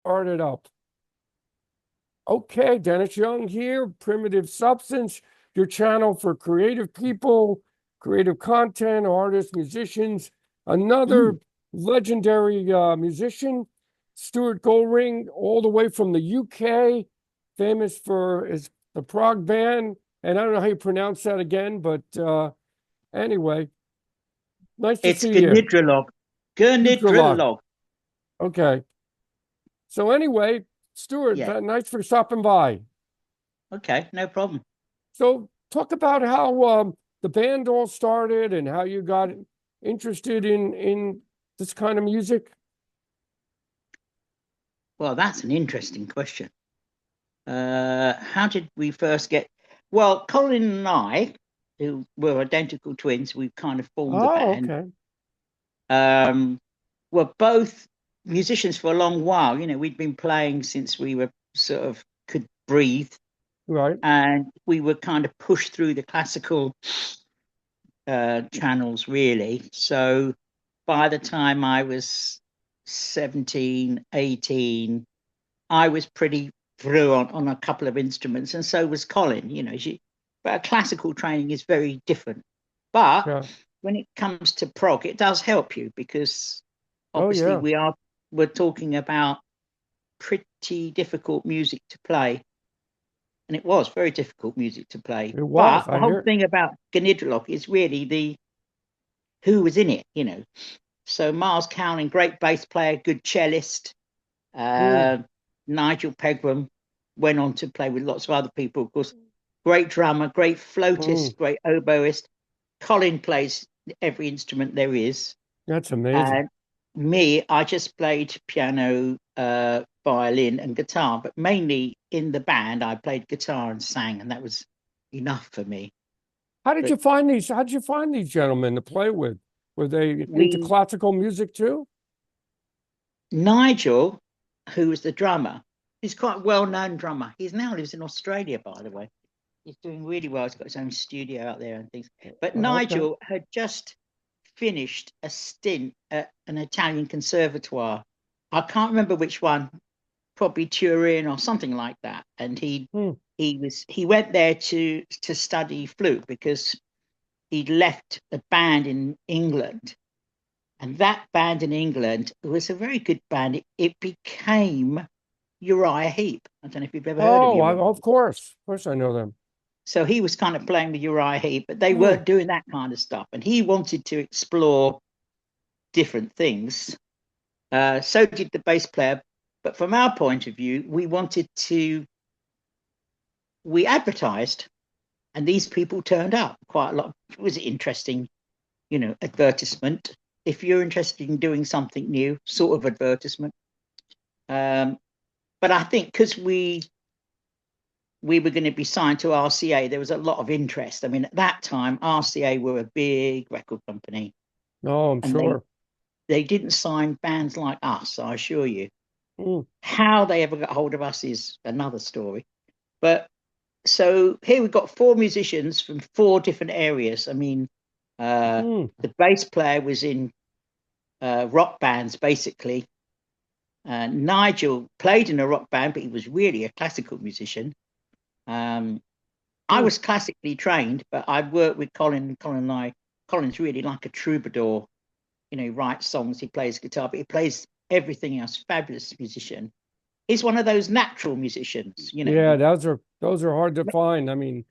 Started up. Okay, Dennis Young here, Primitive Substance, your channel for creative people, creative content, artists, musicians. Another legendary musician, Stewart Goldring, all the way from the UK, famous for the Prog band. And I don't know how you pronounce that again, but anyway, nice to It's see you. Gnidrolog. Gnidrolog. Gnidrolog. Okay. So anyway, Stewart, Yeah. nice for stopping by. Okay, no problem. So talk about how the band all started and how you got interested in this kind of music. Well, that's an interesting question. How did we first get? Well, Colin and I, who were identical twins, we kind of formed the Oh, band. okay. Were both musicians for a long while. You know, we'd been playing since we were sort of could breathe, Right. and we were kind of pushed through the classical channels, really. So by the time I was 17, 18, I was pretty through on a couple of instruments, and so was Colin. You know, but classical training is very different. But Yeah. when it comes to prog, it does help you because Oh, obviously yeah. we're talking about pretty difficult music to play. And it was very difficult music to play. It was. But the I whole hear. thing about Gnidrolog is really the who was in it, you know. So Miles Cowling, great bass player, good cellist. Mm, Uh, Nigel Pegrum went on to play with lots of other people, of course. Great drummer, great mm. flautist, great oboist. Colin plays every instrument there is. That's amazing. And me, I just played piano, violin, and guitar, but mainly in the band, I played guitar and sang, and that was enough for me. How did But you find these? How did you find these gentlemen to play with? Were they into we, classical music too? Nigel, who was the drummer, he's quite a well-known drummer. He now lives in Australia, by the way. He's doing really well. He's got his own studio out there and things. But Okay. Nigel had just finished a stint at an Italian conservatoire. I can't remember which one, probably Turin or something like that. And Mm, he went there to study flute because he'd left a band in England, and that band in England was a very good band. It became Uriah Heep. I don't know if you've ever heard of oh, Uriah. of course. Of course I know them. So he was kind of playing with Uriah Heep, but they Mm, weren't doing that kind of stuff. And he wanted to explore different things. So did the bass player. But from our point of view, we advertised, and these people turned up quite a lot. It was interesting, you know, advertisement. If you're interested in doing something new, sort of advertisement. Um, but I think because we were going to be signed to RCA, there was a lot of interest. I mean, at that time, RCA were a big record company, no, I'm and sure. they didn't sign bands like us, I assure you. Mm, How they ever got hold of us is another story. But so here we've got four musicians from four different areas. I mean, mm. the bass player was in rock bands, basically. Nigel played in a rock band, but he was really a classical musician. Um, I Mm. was classically trained, but I worked with Colin, and Colin and I. Colin's really like a troubadour. You know, he writes songs, he plays guitar, but he plays everything else. Fabulous musician. He's one of those natural musicians, you know. Yeah, those are hard to find. I mean,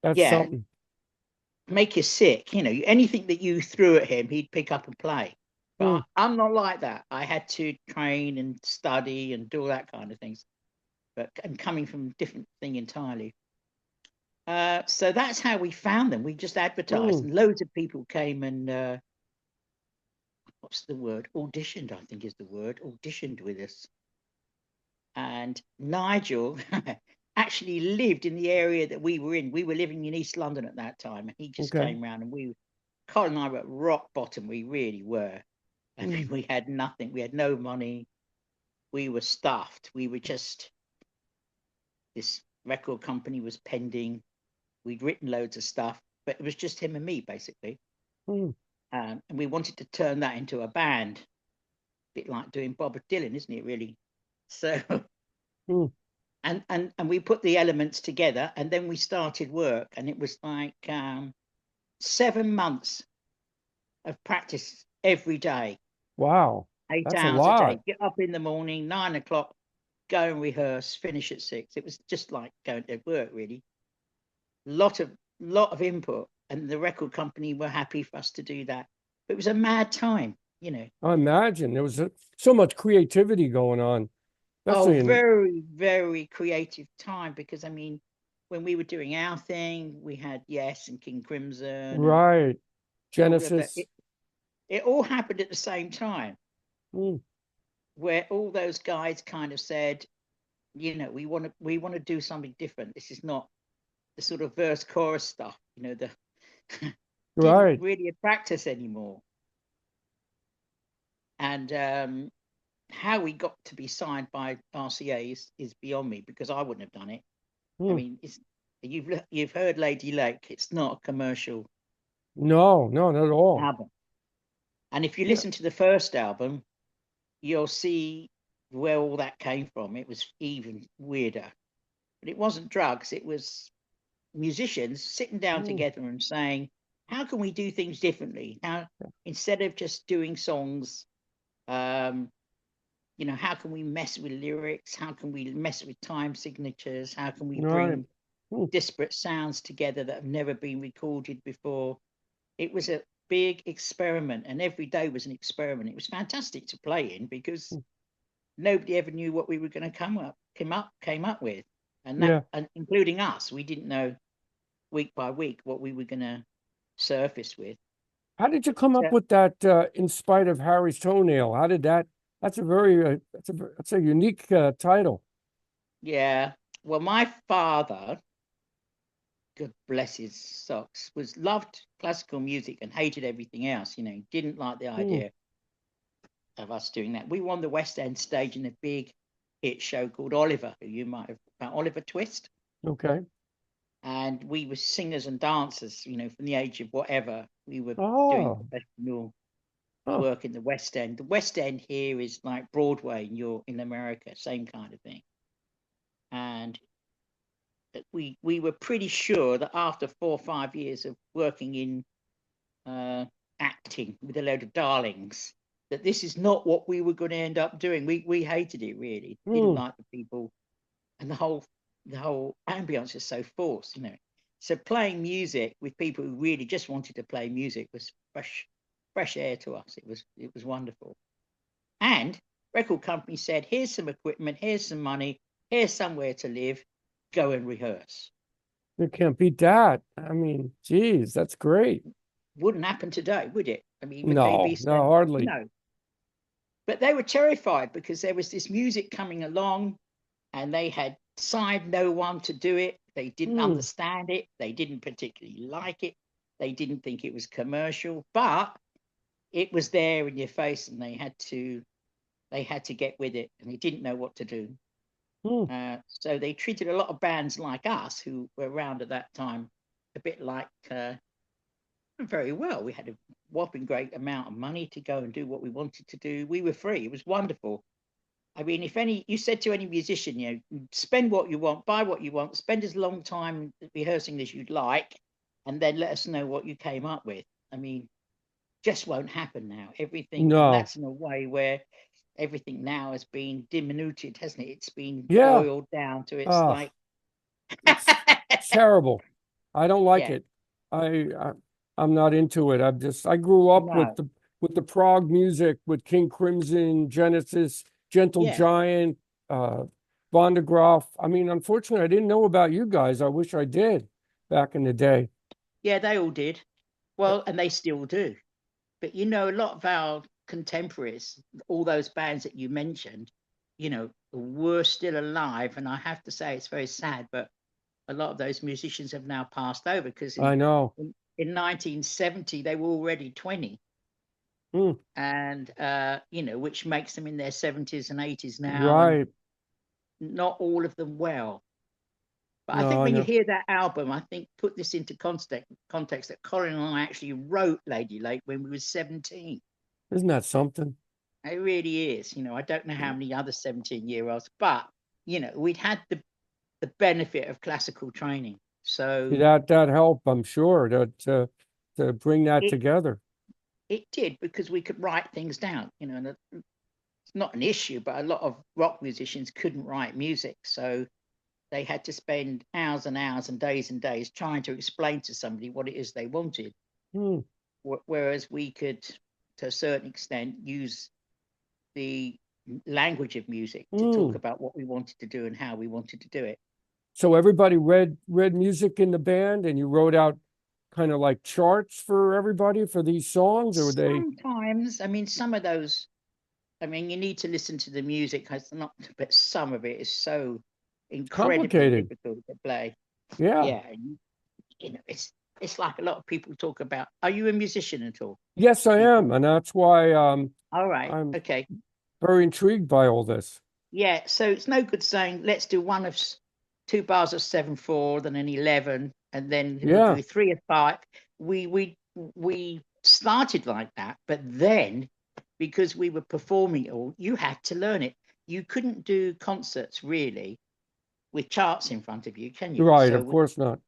that's Yeah, something. make you sick. You know, anything that you threw at him, he'd pick up and play. But Mm. I'm not like that. I had to train and study and do all that kind of things. But and coming from a different thing entirely. So that's how we found them. We just advertised, Mm. and loads of people came and what's the word? Auditioned, I think is the word. Auditioned with us. And Nigel actually lived in the area that we were in. We were living in East London at that time, and he just Okay. came round, and Colin and I were at rock bottom. We really were. I mean, Mm. we had nothing. We had no money. We were stuffed. We were just, this record company was pending. We'd written loads of stuff, but it was just him and me, basically. Mm. And we wanted to turn that into a band, a bit like doing Bob Dylan, isn't it, really? So, Hmm. and we put the elements together, and then we started work, and it was like 7 months of practice every day, Wow. That's a 8 hours a lot. day. Get up in the morning, 9 o'clock, go and rehearse, finish at 6. It was just like going to work, really. Lot of input, and the record company were happy for us to do that. But it was a mad time, you know. I imagine there was so much creativity going on, Oh, especially in very, very creative time, because I mean, when we were doing our thing, we had Yes and King Crimson and right. all of that. Genesis. It all happened at the same time, Hmm. where all those guys kind of said, you know, we want to do something different. This is not the sort of verse chorus stuff, you know, the didn't Right. really attract us anymore. And how we got to be signed by RCA is beyond me, because I wouldn't have done it. I Hmm. mean, you've heard Lady Lake. It's not a commercial No, no, not at all. album. And if you Yeah. listen to the first album, you'll see where all that came from. It was even weirder. But it wasn't drugs. It was musicians sitting down Hmm. together and saying, how can we do things differently? Now, instead of just doing songs, um, you know, how can we mess with lyrics? How can we mess with time signatures? How can we Right. bring Hmm. disparate sounds together that have never been recorded before? It was a big experiment, and every day was an experiment. It was fantastic to play in, because Hmm. nobody ever knew what we were going to came up with, Yeah. and including us. We didn't know week by week what we were going to surface with. How did you come up So, with that in spite of Harry's toenail? How did that? That's a very that's a unique title. yeah, well, my father, God bless his socks, was loved classical music and hated everything else. You know, didn't like the Hmm. idea of us doing that. We won the West End stage in a big hit show called Oliver, who you might have, about Oliver Twist. Okay. And we were singers and dancers, you know, from the age of whatever. We were doing Oh. professional Oh. work in the West End. The West End here is like Broadway in America, same kind of thing. And we were pretty sure that after 4 or 5 years of working in uh, acting with a load of darlings, that this is not what we were going to end up doing. We hated it, really. Didn't Hmm. like the people, and the whole ambience is so forced, you know. So playing music with people who really just wanted to play music was fresh air to us. It was wonderful. And record company said, here's some equipment, here's some money, here's somewhere to live, go and rehearse. You can't beat that. I mean, geez, that's great. Wouldn't happen today, would it? I mean, would they be No, no, saying hardly. no? But they were terrified, because there was this music coming along, and they had signed no one to do it. They didn't Hmm. understand it. They didn't particularly like it. They didn't think it was commercial, but it was there in your face, and they had to get with it, and they didn't know what to do. Hmm. So they treated a lot of bands like us, who were around at that time, a bit like very well. We had a whopping great amount of money to go and do what we wanted to do. We were free. It was wonderful. I mean, if you said to any musician, you know, spend what you want, buy what you want, spend as long time rehearsing as you'd like, and then let us know what you came up with. I mean, just won't happen now. Everything, and No. that's in a way where everything now has been diminuted, hasn't it? It's been Yeah. boiled down to its Uh, like, it's terrible. I don't like yeah, it. I I'm not into it. I grew up no, with the prog music with King Crimson, Genesis, Gentle yeah, Giant, uh Von de Graaff. I mean, unfortunately, I didn't know about you guys. I wish I did back in the day. yeah, they all did. Well, and they still do. But you know, a lot of our contemporaries, all those bands that you mentioned, you know, were still alive. And I have to say, it's very sad, but a lot of those musicians have now passed over, because I know. in 1970 they were already 20, Hmm. and you know, which makes them in their 70s and 80s now, and Right. not all of them well. But I think No, I when you know. hear that album, I think put this into context that Colin and I actually wrote Lady Lake when we were 17. Isn't that something? It really is. I don't know how many other 17-year-olds, but we'd had the benefit of classical training. So That helped, I'm sure, to bring that it together. it did, because we could write things down, and it's not an issue, but a lot of rock musicians couldn't write music. So they had to spend hours and hours and days trying to explain to somebody what it is they wanted. Hmm. Whereas we could, to a certain extent, use the language of music to talk Hmm. about what we wanted to do and how we wanted to do it. So everybody read music in the band, and you wrote out kind of like charts for everybody for these songs, or were they Sometimes, I mean, some of those, I mean, you need to listen to the music, not, but some of it is so incredibly complicated? difficult to play. Yeah. Yeah, it's like a lot of people talk about. Are you a musician at all? Yes, I Do you am, play? and that's why All right, I'm okay. very intrigued by all this. Yeah, so it's no good saying let's do two bars of 7/4, then an 11, and then we'll Yeah. do 3 of 5. We started like that, but then because we were performing it all, you had to learn it. You couldn't do concerts really with charts in front of you, can you? Right, of So course not.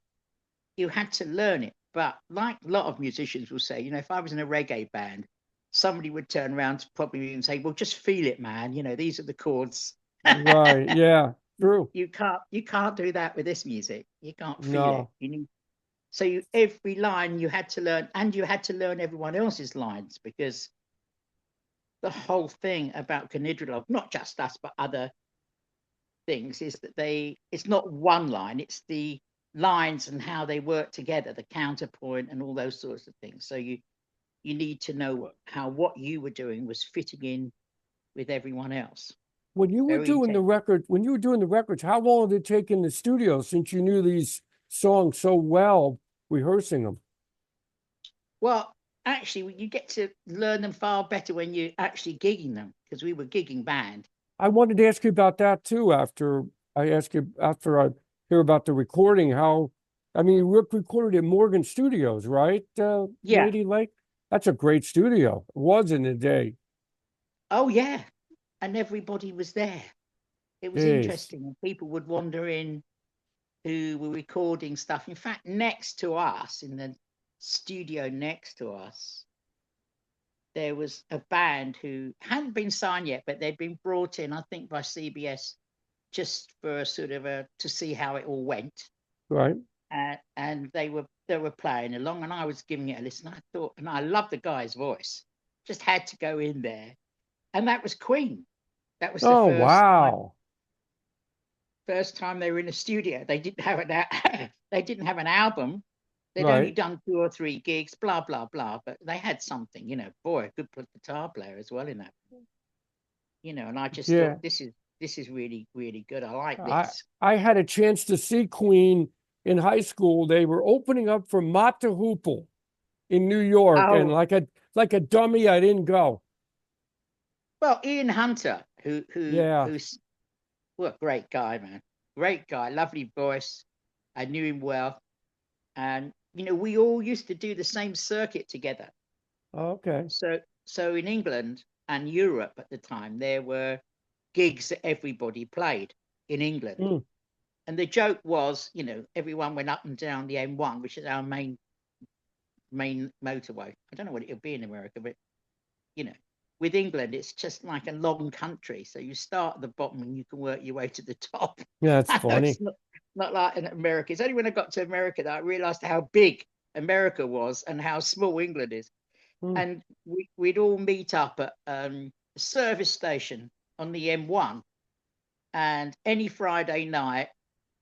you had to learn it. But like a lot of musicians will say, if I was in a reggae band, somebody would turn around to probably and say, well, just feel it, man. These are the chords. Right. Yeah. True. You can't do that with this music. You can't feel it. No. Every line you had to learn, and you had to learn everyone else's lines, because the whole thing about Gnidrolog, not just us but other things, is that it's not one line, it's the lines and how they work together, the counterpoint and all those sorts of things. So you need to know how what you were doing was fitting in with everyone else. When you were Very doing the intense. record, when you were doing the records, how long did it take in the studio since you knew these songs so well, rehearsing them? Well, actually, you get to learn them far better when you're actually gigging them, because we were gigging band. I wanted to ask you about that too after I hear about the recording, how, I mean, you recorded at Morgan Studios, right? Yeah. Lady Lake? That's a great studio. It was in the day. Oh, yeah. And everybody was there. It was Jeez. interesting. And people would wander in who were recording stuff. In fact, next to us, in the studio next to us, there was a band who hadn't been signed yet, but they'd been brought in, I think, by CBS just for a sort of to see how it all went. Right. And they were playing along, and I was giving it a listen. I thought, and I loved the guy's voice. Just had to go in there, and that was Queen. That was the Oh, wow. first time they were in a studio. They didn't have they didn't have an album. They'd only Right. done 2 or 3 gigs, blah blah blah. But they had something, boy, a good guitar player as well in that. And I just thought, Yeah. this is really really good. I like I this. I had a chance to see Queen in high school. They were opening up for Mott the Hoople in New York, and Oh, like a dummy, I didn't go. well, Ian Hunter, Yeah. who's what a great guy, man. Great guy, lovely voice. I knew him well. And we all used to do the same circuit together. Okay. So in England and Europe at the time, there were gigs that everybody played in England. Mm. And the joke was, everyone went up and down the M1, which is our main motorway. I don't know what it'll be in America, but you know, with England, it's just like a long country. So you start at the bottom and you can work your way to the top. Yeah, it's It's funny. not like in America. It's only when I got to America that I realized how big America was and how small England is. Mm. And we'd all meet up at a service station on the M1. And any Friday night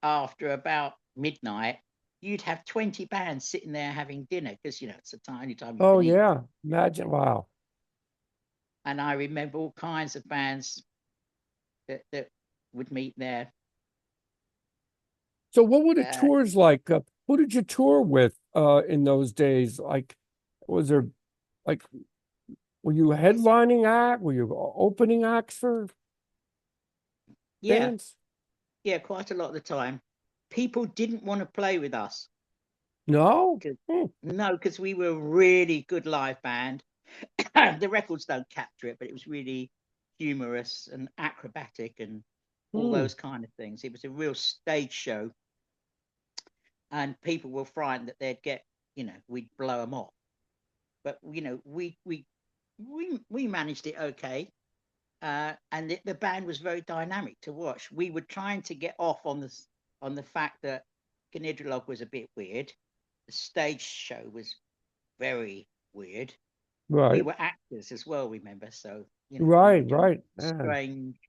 after about midnight, you'd have 20 bands sitting there having dinner, because, it's a tiny time you Oh can eat. yeah. Imagine. Wow. And I remember all kinds of bands that would meet there. So what were the Uh, tours like? Who did you tour with in those days? Like, was there like were you a headlining act? Were you opening acts for yeah, bands? yeah, quite a lot of the time. People didn't want to play with us. No? 'Cause- Hmm. no, because we were a really good live band. the records don't capture it, but it was really humorous and acrobatic and all Hmm. those kind of things. It was a real stage show, and people were frightened that they'd get, we'd blow them off. But we managed it okay, and the band was very dynamic to watch. We were trying to get off on the fact that Gnidrolog was a bit weird. The stage show was very weird. We Right. were actors as well, remember? So we were Right. doing Right. Yeah. strange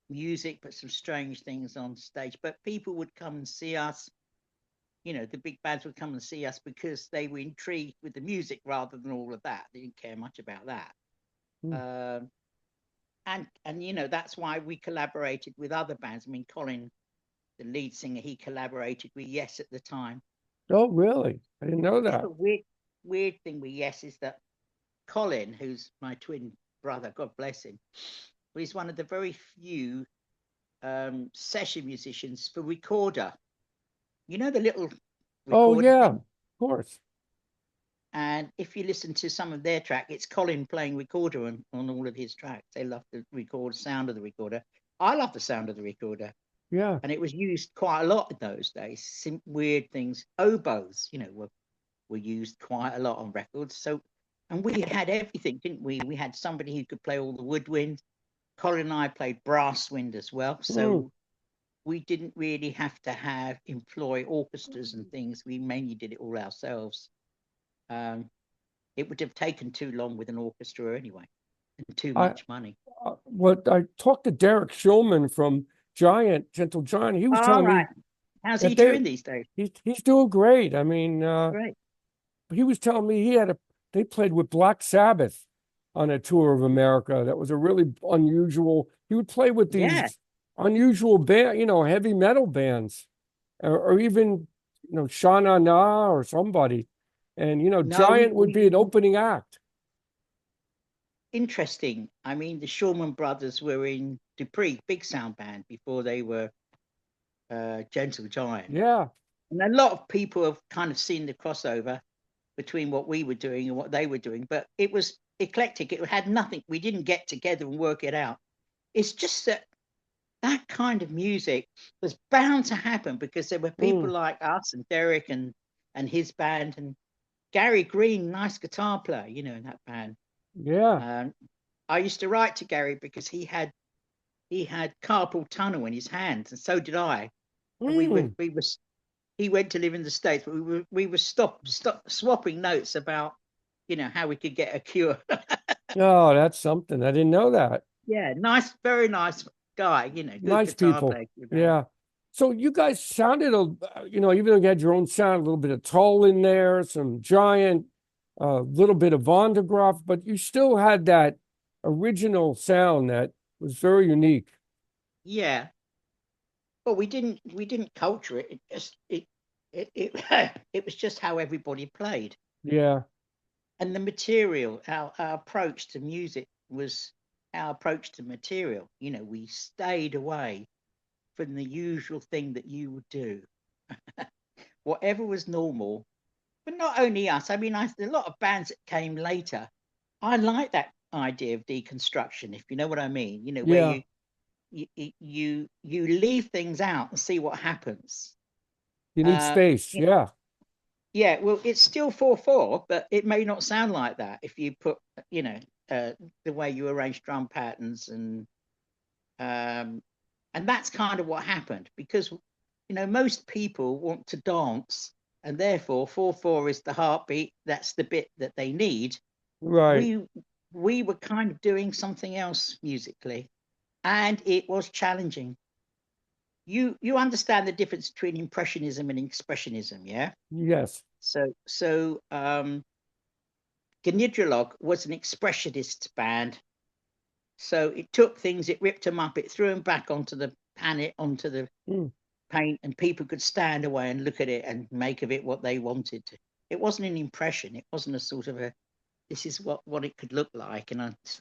music, but some strange things on stage. But people would come and see us. The big bands would come and see us because they were intrigued with the music rather than all of that. They didn't care much about that. Hmm. And that's why we collaborated with other bands. I mean, Colin, the lead singer, he collaborated with Yes at the time. Oh, really? I didn't know Yeah, that. the weird thing with Yes is that Colin, who's my twin brother, God bless him, well, he's one of the very few session musicians for recorder. The little Oh, recorder yeah. thing. Of course. And if you listen to some of their track, it's Colin playing recorder on all of his tracks. They love the sound of the recorder. I love the sound of the recorder. Yeah. And it was used quite a lot in those days. Some weird things. Oboes, were used quite a lot on records. So, and we had everything, didn't we? We had somebody who could play all the woodwind. Colin and I played brass wind as well. So we didn't really have to employ orchestras and things. We mainly did it all ourselves. It would have taken too long with an orchestra anyway, and too I much money. What I talked to Derek Schulman from Gentle Giant. He was All telling right. me How's he that doing these days? he's doing great. I mean, Great. he was telling me they played with Black Sabbath on a tour of America. That was a really unusual. He would play with Yeah. these unusual heavy metal bands, or even Shana Na or somebody, and No, Giant would be an opening act. interesting. I mean, the Shulman brothers were in Dupree, big sound band, before they were Gentle Giant. Yeah. And a lot of people have kind of seen the crossover between what we were doing and what they were doing, but it was eclectic. It had nothing. We didn't get together and work it out. It's just that kind of music was bound to happen because there were people like us and Derek and his band and Gary Green, nice guitar player, in that band. Yeah. I used to write to Gary because he had carpal tunnel in his hands, and so did I. And he went to live in the States, but we were swapping notes about how we could get a cure. Oh, that's something. I didn't know that. Yeah, nice, very nice guy, good Nice guitar people. player. Yeah. So you guys sounded even though you had your own sound, a little bit of Toll in there, some Giant, a little bit of Von de Graaff, but you still had that original sound that was very unique. Yeah. But we didn't culture it. It just it was just how everybody played. Yeah. And the material, our approach to music was our approach to material. We stayed away from the usual thing that you would do. Whatever was normal, but not only us. I mean, a lot of bands that came later. I like that idea of deconstruction, if you know what I mean. Where Yeah. you leave things out and see what happens. You need space. Yeah. Yeah, well, it's still 4/4, but it may not sound like that if you put, the way you arrange drum patterns and that's kind of what happened because, most people want to dance and therefore 4/4 is the heartbeat. That's the bit that they need. Right. We were kind of doing something else musically, and it was challenging. You understand the difference between impressionism and expressionism, yeah? Yes. So Gnidrolog was an expressionist band. So it took things, it ripped them up, it threw them back onto the paint, and people could stand away and look at it and make of it what they wanted. It wasn't an impression. It wasn't a sort of this is what it could look like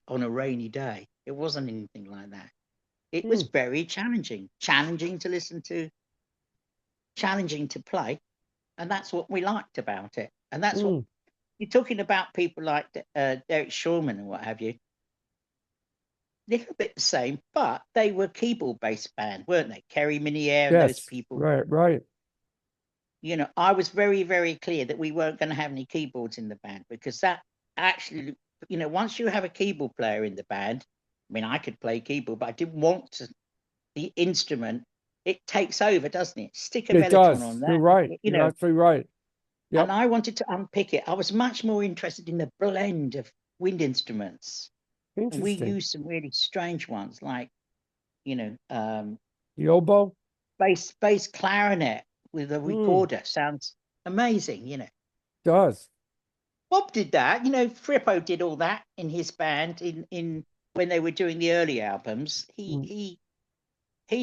on a rainy day. It wasn't anything like that. It was very challenging to listen to, challenging to play. And that's what we liked about it. And that's what you're talking about people like Derek Shulman and what have you. Little bit the same, but they were keyboard-based band, weren't they? Kerry Miniere and those Yes, people. right. You know, I was very, very clear that we weren't going to have any keyboards in the band, because that actually, you know, once you have a keyboard player in the band, I mean, I could play keyboard, but I didn't want to, the instrument, it takes over, doesn't it? Stick a It melloton does. on You're that, right. you You're know, absolutely right. and Yep. I wanted to unpick it. I was much more interested in the blend of wind instruments. And we Interesting. used some really strange ones, like, you know, The oboe? bass clarinet with a Hmm, recorder. Sounds amazing, you know. does. Bob did that, you know. Frippo did all that in his band in when they were doing the early albums. Hmm. He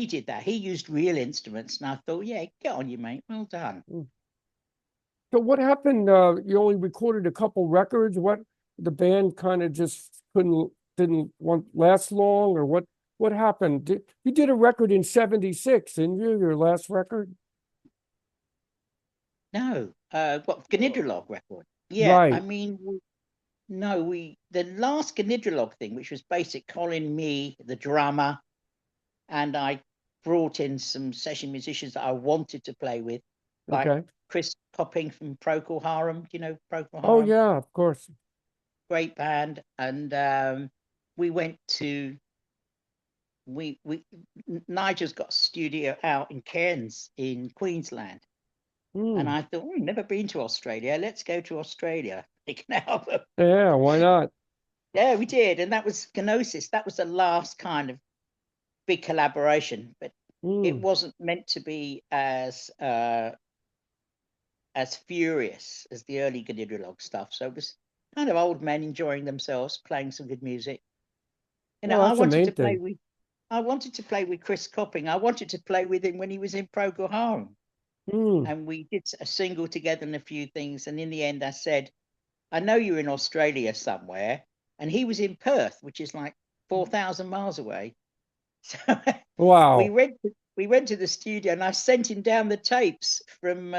did that. He used real instruments, and I thought, yeah, get on you, mate. Well done. Hmm. So what happened? You only recorded a couple records. What the band kind of just didn't want last long, or what happened? You did a record in '76, didn't you? Your last record? No, what Gnidrolog record? Yeah, I Right. mean, no, the last Gnidrolog thing, which was basic Colin, me, the drummer, and I brought in some session musicians that I wanted to play with, like Okay. Chris Copping from Procol Harum. Do you know Procol Oh Harum? yeah, of course. Great band. And we went to we Nigel's got a studio out in Cairns in Queensland. And Hmm. I thought, never been to Australia. Let's go to Australia. Make an album. Yeah, why not? Yeah, we did. And that was Gnosis. That was the last kind of big collaboration, but it Hmm. wasn't meant to be as furious as the early Gnidrolog stuff. So it was kind of old men enjoying themselves, playing some good music. You know, Well, that's the main thing. I wanted to play with Chris Copping. I wanted to play with him when he was in Procol Harum. Hmm. And we did a single together and a few things. And in the end, I said, I know you're in Australia somewhere. And he was in Perth, which is like 4,000 miles away. So we Wow. went to the studio, and I sent him down the tapes from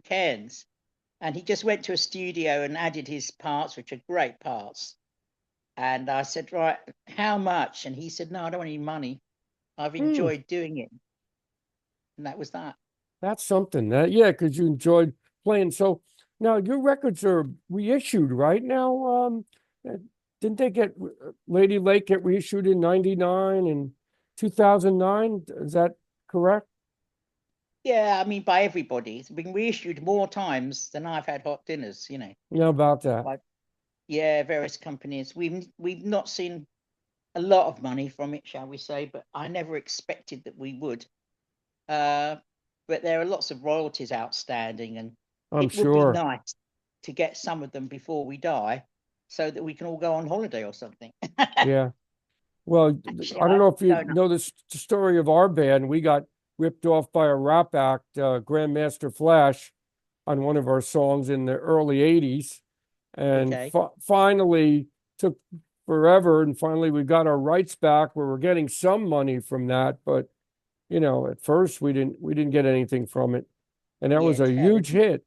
Cairns, and he just went to a studio and added his parts, which are great parts. And I said, right, how much? And he said, no, I don't want any money. I've Hmm. enjoyed doing it, and that was that. That's something. Yeah, because you enjoyed playing. So now your records are reissued right now. Uh, didn't they get Lady Lake get reissued in '99 and 2009? Is that correct? Yeah, I mean, by everybody, it's been reissued more times than I've had hot dinners. You know, Yeah, about that. like, yeah, various companies. We've not seen a lot of money from it, shall we say? But I never expected that we would. Uh, but there are lots of royalties outstanding, and I'm it would be sure. nice to get some of them before we die, so that we can all go on holiday or something. Yeah. Well, Actually, I don't I know if you don't know. know this story of our band. We got ripped off by a rap act, Grandmaster Flash, on one of our songs in the early '80s, and Okay, finally took forever. And finally, we got our rights back. Where we're getting some money from that, but at first we didn't get anything from it, and that yeah, was a huge terrible. hit.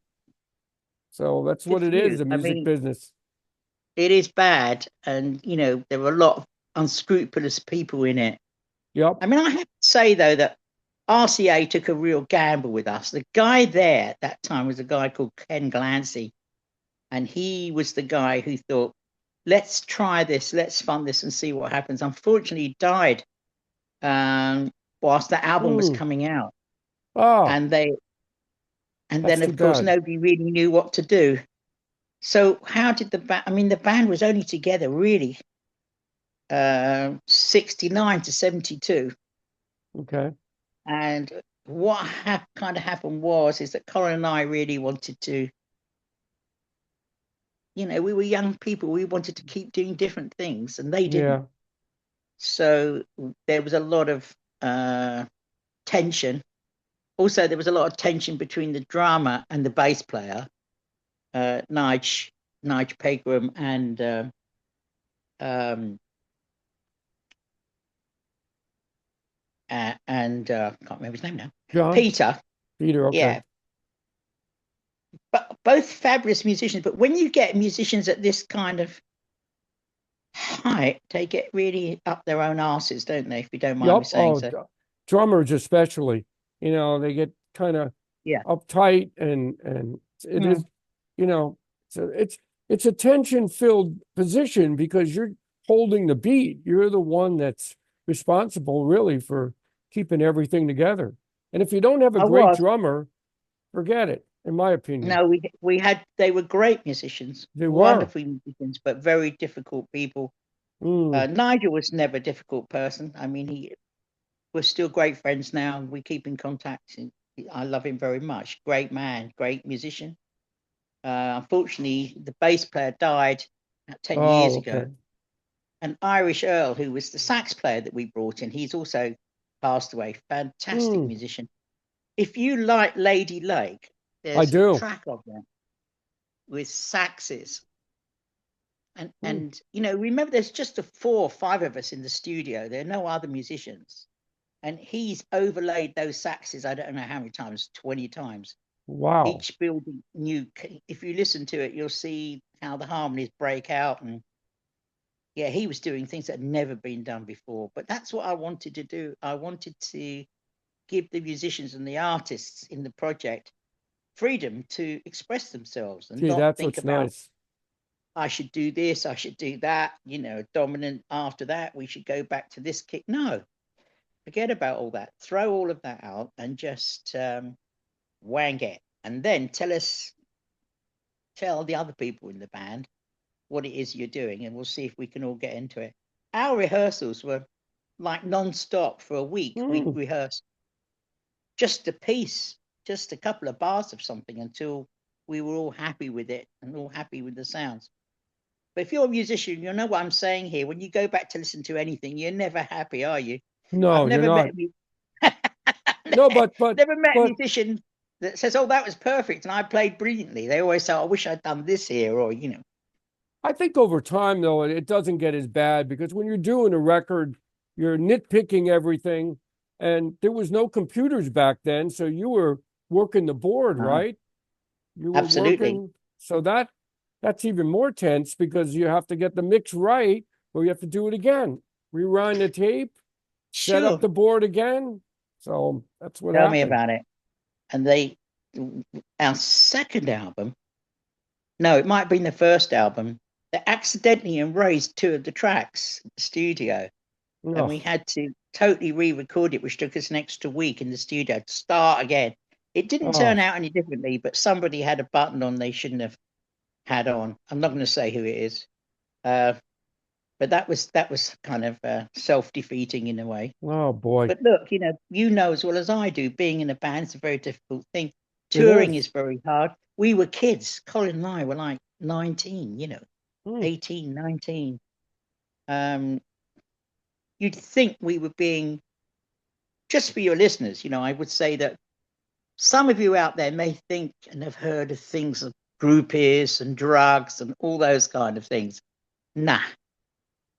So that's Good what for it is, you. the I music mean, business. it is bad, and there were a lot of unscrupulous people in it. Yep. I mean, I have to say though that RCA took a real gamble with us. The guy there at that time was a guy called Ken Glancy, and he was the guy who thought, let's try this, let's fund this and see what happens. Unfortunately, he died whilst the album was Mm. coming out, Ah, and they and that's then too of course bad. nobody really knew what to do. So how did the band? I mean, the band was only together really 69 to 72, Okay. and what kind of happened was is that Colin and I really wanted to. We were young people. We wanted to keep doing different things, and they didn't. Yeah. So there was a lot of tension. Also, there was a lot of tension between the drummer and the bass player, Nigel Pegrum, um, I can't remember his name now. John, Peter. Peter. Okay. Yeah, but both fabulous musicians, but when you get musicians at this kind of height, they get really up their own asses, don't they? If you don't mind me Yup. saying Oh, so. drummers especially, they get kind of Yeah. uptight, and it is, Mm. so it's a tension-filled position because you're holding the beat. You're the one that's responsible really for keeping everything together. And if you don't have a I great was. drummer, forget it, in my opinion. No, we had they were great musicians, They were. wonderful musicians, but very difficult people. Mm. Nigel was never a difficult person. I mean, we're still great friends now. We keep in contact. I love him very much. Great man, great musician. Unfortunately, the bass player died about 10 years Oh, ago. okay. And Irish Earle, who was the sax player that we brought in, he's also passed away. Fantastic Mm. musician. If you like Lady Lake, I there's a do. track of them with saxes. And Mm. and remember, there's just the 4 or 5 of us in the studio. There are no other musicians. And he's overlaid those saxes, I don't know how many times, 20 times. Wow. Each building new. If you listen to it, you'll see how the harmonies break out. And yeah, he was doing things that had never been done before. But that's what I wanted to do. I wanted to give the musicians and the artists in the project freedom to express themselves and Gee, not that's think what's about, nice. I should do this, I should do that, dominant after that, we should go back to this kick. No, forget about all that. Throw all of that out and just wang it. And then tell the other people in the band what it is you're doing, and we'll see if we can all get into it. Our rehearsals were like non-stop for a week. We Mm. rehearsed just a piece, just a couple of bars of something until we were all happy with it and all happy with the sounds. But if you're a musician, you'll know what I'm saying here. When you go back to listen to anything, you're never happy, are you? I've No, you're never met not. a No, but never met a but musician that says, "Oh, that was perfect," and I played brilliantly. They always say, "I wish I'd done this here," or I think over time, though, it doesn't get as bad because when you're doing a record, you're nitpicking everything, and there was no computers back then, so you were working the board, no, right? You were absolutely. working, so that's even more tense because you have to get the mix right, or you have to do it again, rewind the tape, set up Sure, the board again. So that's what tell me happened. about it. And our second album, no, it might have been the first album, they accidentally erased 2 of the tracks in the studio, and we Oh, had to totally re-record it, which took us an extra week in the studio to start again. It didn't turn oh, out any differently, but somebody had a button on they shouldn't have had on. I'm not going to say who it is, uh, but that was kind of self-defeating in a way. oh boy, But look, you know as well as I do, being in a band is a very difficult thing. it Touring is. is very hard. We were kids. Colin and I were like 19, Hmm. 18, 19. Um, you'd think we were being, just for your listeners, I would say that some of you out there may think and have heard of things of groupies and drugs and all those kind of things. Nah,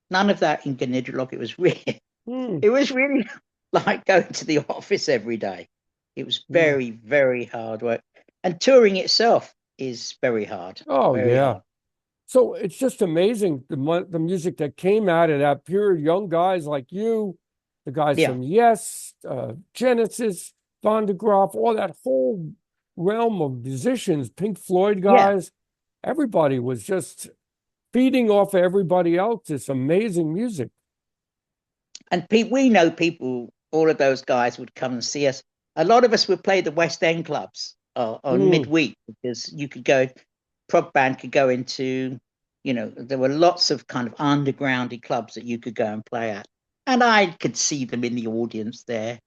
none of that in Gnidrolog. It was really, Hmm. it was really like going to the office every day. It was Yeah. very, very hard work. And touring itself is very hard, Oh very yeah. hard. So it's just amazing the music that came out of that period. Young guys like you, the guys Yeah, from Yes, Genesis, Van de Graaff, all that whole realm of musicians, Pink Floyd yeah. guys. Everybody was just feeding off of everybody else. This amazing music. And we know people, all of those guys would come and see us. A lot of us would play the West End clubs on Mm. midweek because you could go, prog band could go into, there were lots of kind of undergroundy clubs that you could go and play at. And I could see them in the audience there.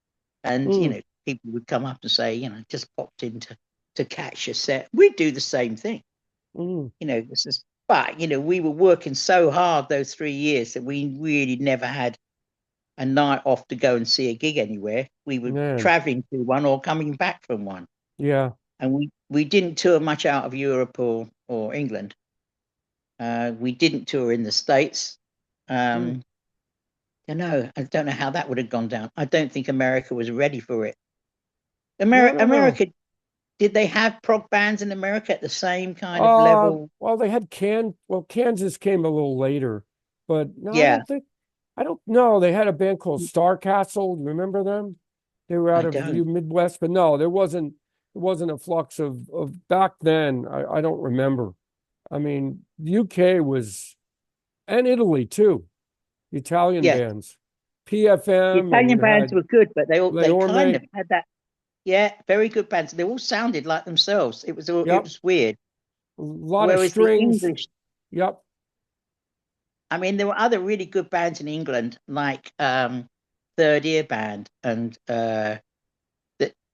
And, Mm. people would come up and say, just popped in to catch a set. We'd do the same thing. Mm. But, we were working so hard those 3 years that we really never had a night off to go and see a gig anywhere. We were Man. traveling to one or coming back from one. Yeah. And we didn't tour much out of Europe or England. We didn't tour in the States. Mm. I don't know how that would have gone down. I don't think America was ready for it. No, no, no. America did they have prog bands in America at the same kind of level? Well, they had Kansas came a little later, but no, Yeah, I don't know. They had a band called Star Castle. Do you remember them? They were out I of the don't. Midwest, but no, there wasn't a flux of back then. I don't remember. I mean, the UK was, and Italy too, the Italian Yeah, bands, the PFM, and Italian you bands had were good, but Le they kind of Orme. had that. Yeah, very good bands. They all sounded like themselves. It Yep, was weird. a lot of Whereas the strings. English, Yep. I mean, there were other really good bands in England, like Third Ear Band, and that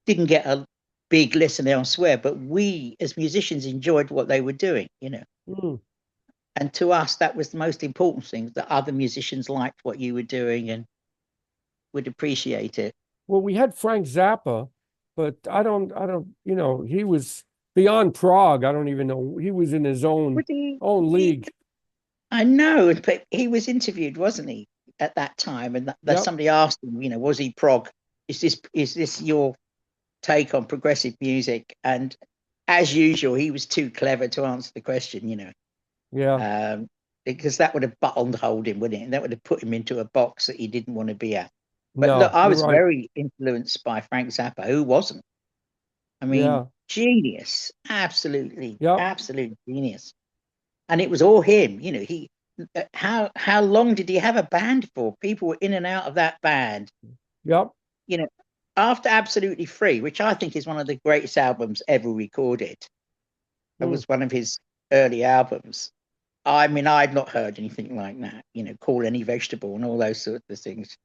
didn't get a big listen elsewhere. But we, as musicians, enjoyed what they were doing, you know. Mm. And to us, that was the most important thing, that other musicians liked what you were doing and would appreciate it. Well, we had Frank Zappa, but you know, he was beyond Prague. I don't even know. He was in his Would he, own league. I know, but he was interviewed, wasn't he, at that time? And that Yep. somebody asked him, you know, was he prog? Is this your take on progressive music? And as usual, he was too clever to answer the question, you know, Yeah. because that would have buttonholed him, wouldn't it? And that would have put him into a box that he didn't want to be at. But look, No, I you're was right. very influenced by Frank Zappa. Who wasn't? I mean, Yeah. genius, absolutely, Yep. absolute genius. And it was all him. You know, he how long did he have a band for? People were in and out of that band. Yep. You know, after Absolutely Free, which I think is one of the greatest albums ever recorded. It Mm. was one of his early albums. I mean, I'd not heard anything like that. You know, Call Any Vegetable and all those sorts of things.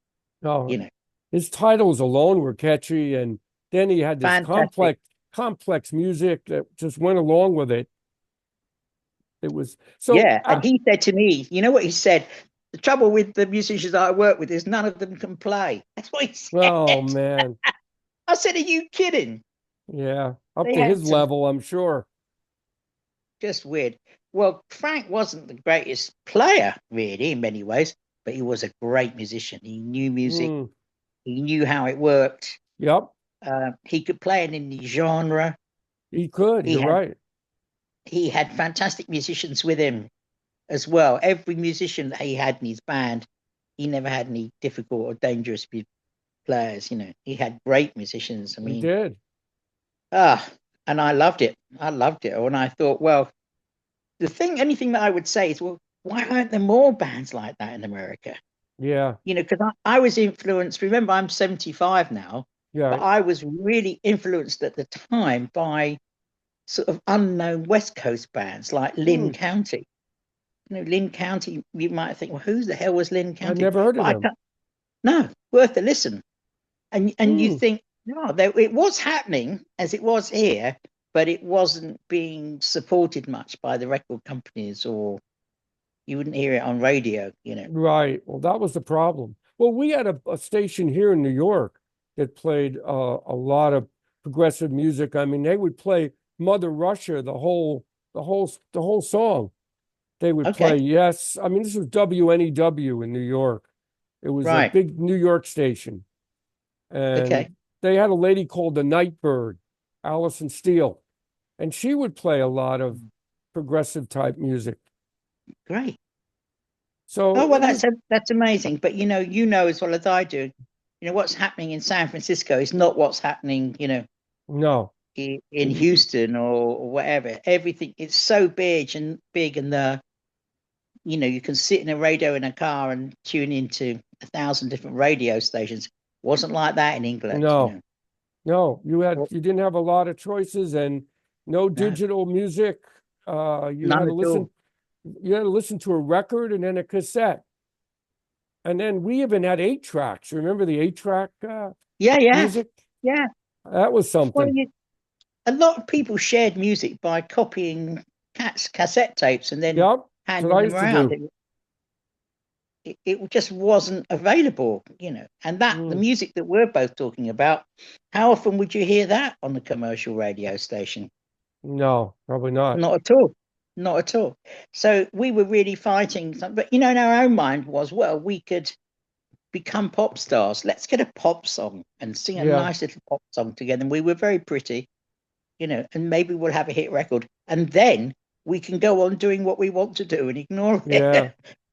You No, know, his titles alone were catchy, and then he had this fantastic. complex music that just went along with it. It was so. Yeah, and he said to me, you know what he said? The trouble with the musicians I work with is none of them can play. That's what he Oh said. man, I said, are you kidding? yeah, up They to had his some level, I'm sure. just weird. Well, Frank wasn't the greatest player, really, in many ways, but he was a great musician. He knew music, Mm. he knew how it worked. Yep, He could play in any genre. he could. He You're had right. he had fantastic musicians with him as well. Every musician that he had in his band, he never had any difficult or dangerous players. You know, he had great musicians. I He mean, did. ah, and I loved it. I loved it. And I thought, well, anything that I would say is, well, why aren't there more bands like that in America? Yeah, You know, because I was influenced. Remember, I'm 75 now, but yeah. I was really influenced at the time by sort of unknown West Coast bands like Lynn Mm. County. You know, Lynn County, you might think, well, who the hell was Lynn I'd County? never heard But of I them. can't, no, worth a listen. And you Mm. think, no, it was happening as it was here, but it wasn't being supported much by the record companies, or you wouldn't hear it on radio, you know. Right. Well, that was the problem. Well, we had a station here in New York that played a lot of progressive music. I mean, they would play Mother Russia, the whole song. They would play, Okay, yes. I mean, this was WNEW in New York. It was a right, big New York station. okay, And they had a lady called the Nightbird, Allison Steele, and she would play a lot of progressive type music. great. Oh So well, it was, that's amazing. But you know as well as I do, you know what's happening in San Francisco is not what's happening, you know, no, in Houston or whatever. Everything it's so big, and the you know you can sit in a radio in a car and tune into 1,000 different radio stations. Wasn't like that in England, you no. know. No, Well, you didn't have a lot of choices and no no, digital music. none at all. You had to listen to a record and then a cassette. And then we even had 8 tracks. Remember the 8 track Yeah, yeah, music? yeah. That was Well, something. a lot of people shared music by copying cassette tapes and then Yep, that's what handing I them used to around. do. It just wasn't available, you know. And that the Mm, music that we're both talking about, how often would you hear that on the commercial radio station? no, probably not. Not at all. Not at all. So we were really fighting but you know, in our own mind was, well, we could become pop stars. Let's get a pop song and sing a Yeah, nice little pop song together. And we were very pretty. you know, and maybe we'll have a hit record, and then we can go on doing what we want to do and ignore Yeah.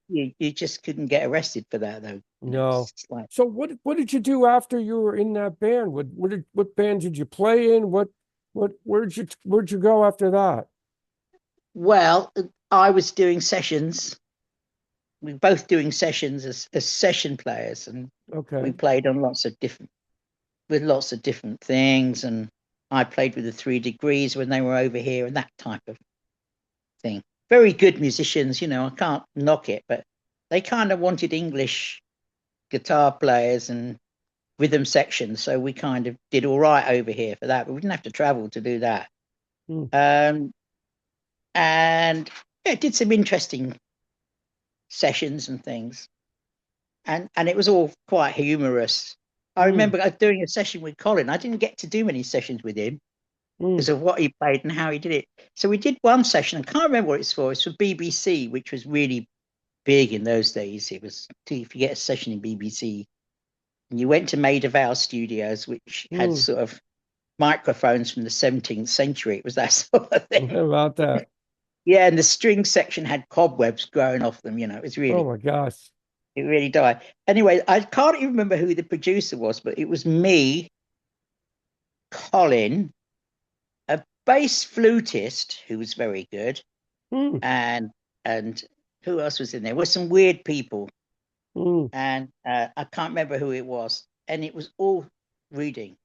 it. You just couldn't get arrested for that, though. You know, No. it's like, So what did you do after you were in that band? What band did you play in? Where'd you go after that? well, I was doing sessions. We were both doing sessions as session players, and we Okay. played on lots of different things. And I played with the 3 Degrees when they were over here and that type of thing. Very good musicians, you know, I can't knock it, but they kind of wanted English guitar players and rhythm sections, so we kind of did all right over here for that, but we didn't have to travel to do that. Hmm. And yeah, did some interesting sessions and things, and it was all quite humorous. I remember doing a session with Colin. I didn't get to do many sessions with him because of what he played and how he did it. So we did one session. I can't remember what it's for. It's for BBC, which was really big in those days. It was, if you get a session in BBC, and you went to Maida Vale Studios, which had sort of microphones from the 17th century. It was that sort of thing. How about that? Yeah, and the string section had cobwebs growing off them. You know, it was really, Oh my gosh. it really died. Anyway, I can't even remember who the producer was, but it was me, Colin, a bass flutist who was very good, and who else was in there? There were some weird people, and I can't remember who it was. And it was all reading.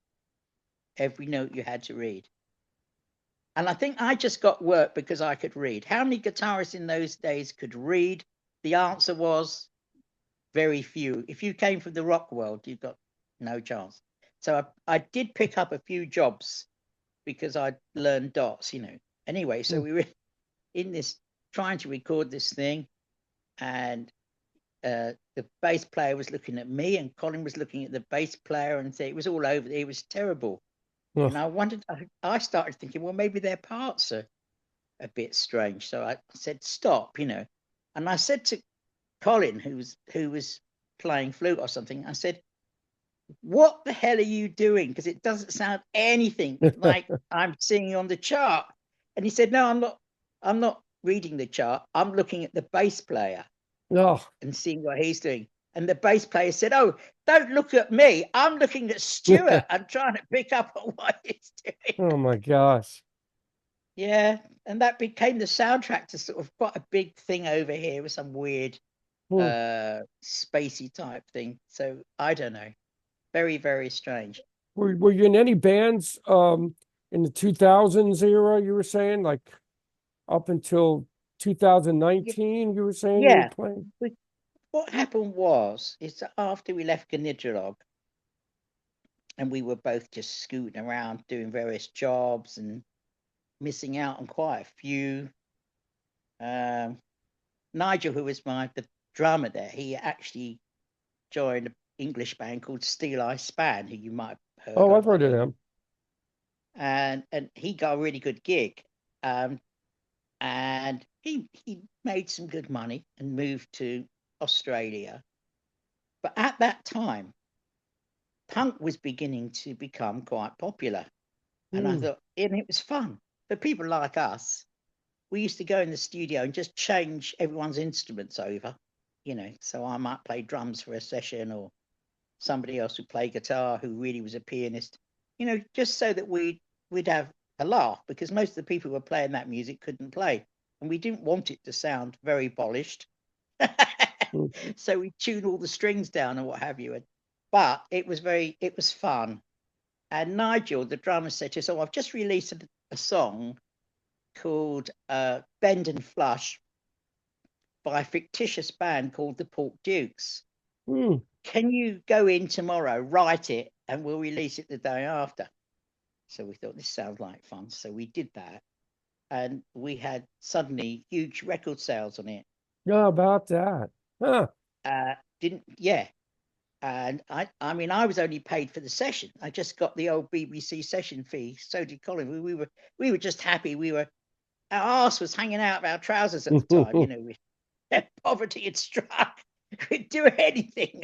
Every note you had to read. And I think I just got work because I could read. How many guitarists in those days could read? The answer was very few. If you came from the rock world, you got no chance. So I did pick up a few jobs because I learned dots, you know. Anyway, so we were in this, trying to record this thing, and the bass player was looking at me, and Colin was looking at the bass player, and it was all over. It was terrible. And I wondered, I started thinking, well, maybe their parts are a bit strange. So I said, stop, you know. And I said to Colin, who was playing flute or something, I said, what the hell are you doing? Because it doesn't sound anything like I'm singing on the chart. And he said, no, I'm not reading the chart. I'm looking at the bass player and seeing what he's doing. And the bass player said, oh, don't look at me. I'm looking at Stewart. I'm trying to pick up on what he's doing. Oh my gosh. Yeah. And that became the soundtrack to sort of quite a big thing over here with some weird spacey type thing. So I don't know. Very, very strange. Were you in any bands in the 2000s era, you were saying? Like up until 2019, you were saying you were Yeah. playing? What happened was, is that after we left Gnidrolog, and we were both just scooting around doing various jobs and missing out on quite a few. Nigel, who was the drummer there, he actually joined an English band called Steel Eye Span, who you might have heard of. I've heard of them. And he got a really good gig. And he made some good money and moved to Australia. But at that time, punk was beginning to become quite popular. And I thought, and it was fun. For people like us, we used to go in the studio and just change everyone's instruments over, you know. So I might play drums for a session, or somebody else would play guitar who really was a pianist, you know, just so that we'd have a laugh, because most of the people who were playing that music couldn't play. And we didn't want it to sound very polished. So we tuned all the strings down and what have you. But it was fun. And Nigel, the drummer, said to us, oh, I've just released a song called Bend and Flush by a fictitious band called the Pork Dukes. Can you go in tomorrow, write it, and we'll release it the day after? So we thought, this sounds like fun. So we did that. And we had suddenly huge record sales on it. Yeah, about that. Huh. Yeah. And I mean, I was only paid for the session. I just got the old BBC session fee. So did Colin. We were just happy. Our arse was hanging out of our trousers at the time. You know, poverty had struck. We'd do anything.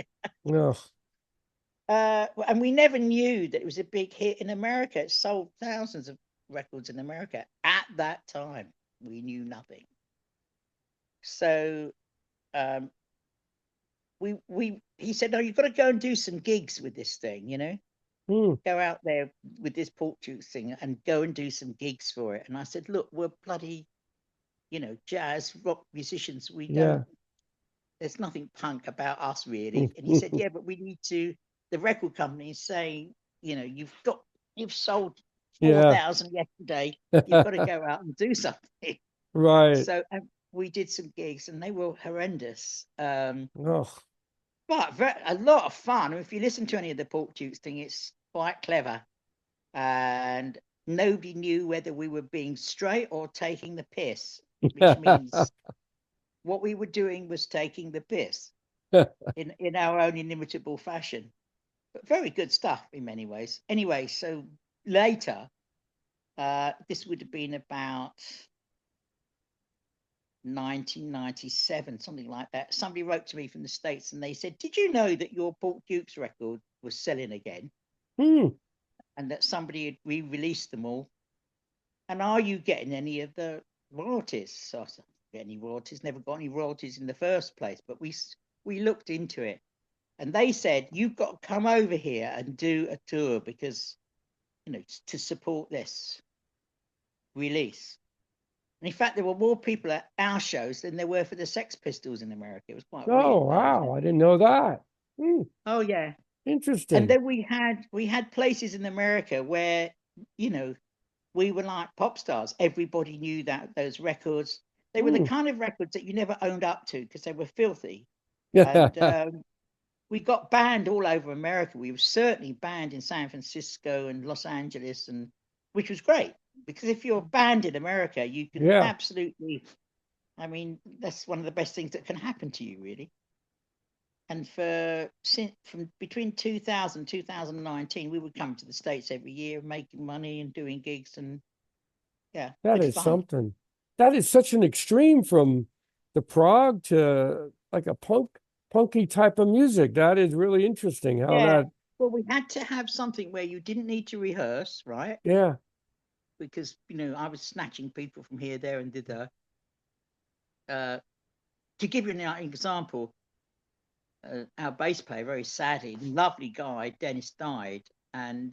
And we never knew that it was a big hit in America. It sold thousands of records in America. At that time, we knew nothing. So he said, no, you've got to go and do some gigs with this thing, you know. Go out there with this pork juice thing and go and do some gigs for it. And I said, look, we're bloody, you know, jazz rock musicians. We don't, there's nothing punk about us really. And he said, yeah, but we need to, the record company is saying, you know, you've sold 4,000 yesterday. You've got to go out and do something. Right. So we did some gigs and they were horrendous. Oh. But a lot of fun. If you listen to any of the pork jukes thing, it's quite clever. And nobody knew whether we were being straight or taking the piss, which means what we were doing was taking the piss in our own inimitable fashion. But very good stuff in many ways. Anyway, so later, this would have been about 1997, something like that. Somebody wrote to me from the States and they said, did you know that your Pork Dukes record was selling again? And that somebody had re-released them all? And are you getting any of the royalties? So I said, get any royalties? Never got any royalties in the first place. But we looked into it and they said, you've got to come over here and do a tour because, you know, to support this release. And in fact, there were more people at our shows than there were for the Sex Pistols in America. It was quite weird. Oh, wow. I didn't know that. Oh, yeah. Interesting. And then we had places in America where, you know, we were like pop stars. Everybody knew that those records, they were the kind of records that you never owned up to because they were filthy. And we got banned all over America. We were certainly banned in San Francisco and Los Angeles, and which was great. Because if you're banned in America, you can absolutely, I mean, that's one of the best things that can happen to you, really. And from between 2000 and 2019, we would come to the States every year, making money and doing gigs. And yeah, that is fun. Something. That is such an extreme from the prog to like a punky type of music. That is really interesting. How that. Well, we had to have something where you didn't need to rehearse, right? Yeah. Because, you know, I was snatching people from here, there, and thither. To give you an example, our bass player, very sadly, lovely guy, Dennis, died, and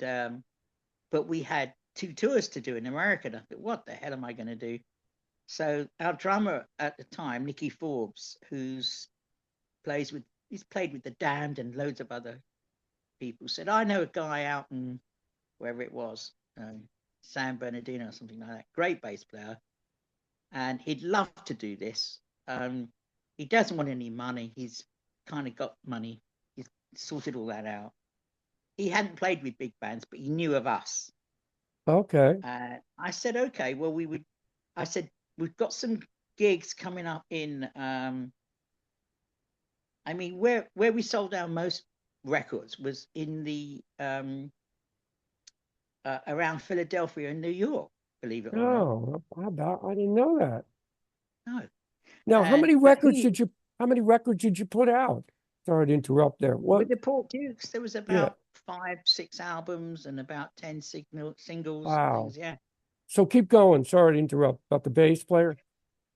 but we had 2 tours to do in America. And I thought, what the hell am I going to do? So our drummer at the time, Nicky Forbes, he's played with the Damned and loads of other people, said, I know a guy out in wherever it was. San Bernardino or something like that. Great bass player. And he'd love to do this. He doesn't want any money. He's kind of got money. He's sorted all that out. He hadn't played with big bands, but he knew of us. Okay. I said, okay, well, I said, we've got some gigs coming up in, I mean, where we sold our most records was in the, around Philadelphia and New York, believe it or not. Oh, I didn't know that. No. Now, how many records did you put out? Sorry to interrupt there. What? With the Pork Dukes, there was about 5, 6 albums and about 10 singles. Wow. Things, yeah. So keep going. Sorry to interrupt. About the bass player?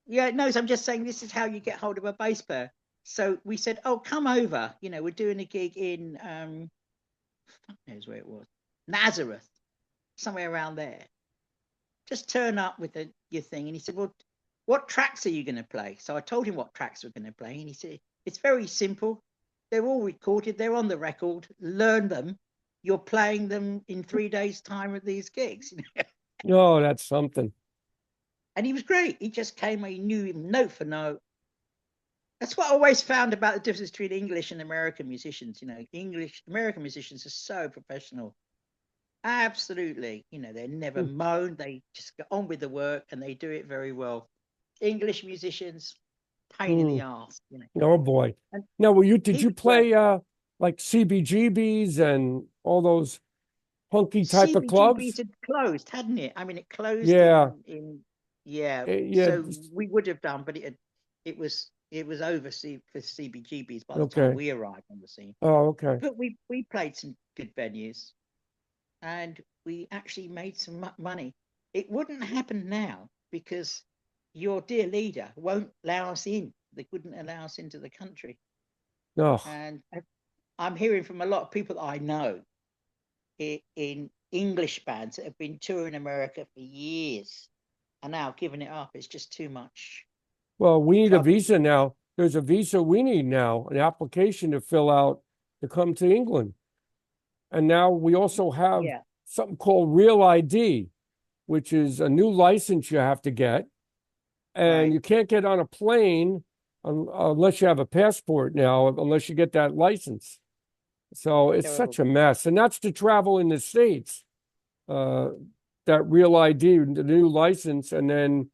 Yeah, no, so I'm just saying this is how you get hold of a bass player. So we said, oh, come over. You know, we're doing a gig in, fuck knows where it was, Nazareth, somewhere around there. Just turn up with your thing. And he said, well, what tracks are you going to play? So I told him what tracks we're going to play. And he said, it's very simple. They're all recorded. They're on the record. Learn them. You're playing them in 3 days' time at these gigs. Oh, that's something. And he was great. He just came. He knew him note for note. That's what I always found about the difference between English and American musicians. You know, American musicians are so professional. Absolutely. You know, they never moan. They just get on with the work and they do it very well. English musicians, pain in the arse. You know. Oh boy. And now, did you play like CBGBs and all those punky type of clubs? CBGBs had closed, hadn't it? I mean, it closed. Yeah. So we would have done, but it was over for CBGBs by the time we arrived on the scene. Oh, okay. But we played some good venues, and we actually made some money. it wouldn't happen now because your dear leader won't allow us in. They wouldn't allow us into the country. No. And I'm hearing from a lot of people that I know in English bands that have been touring America for years are now giving it up. It's just too much Well, we need a trouble. visa now. There's a visa we need now, an application to fill out to come to England. And now we also have Yeah, something called Real ID, which is a new license you have to get. And right. you can't get on a plane unless you have a passport now, unless you get that license. So it's Terrible. such a mess. And that's to travel in the States, that Real ID, the new license, and then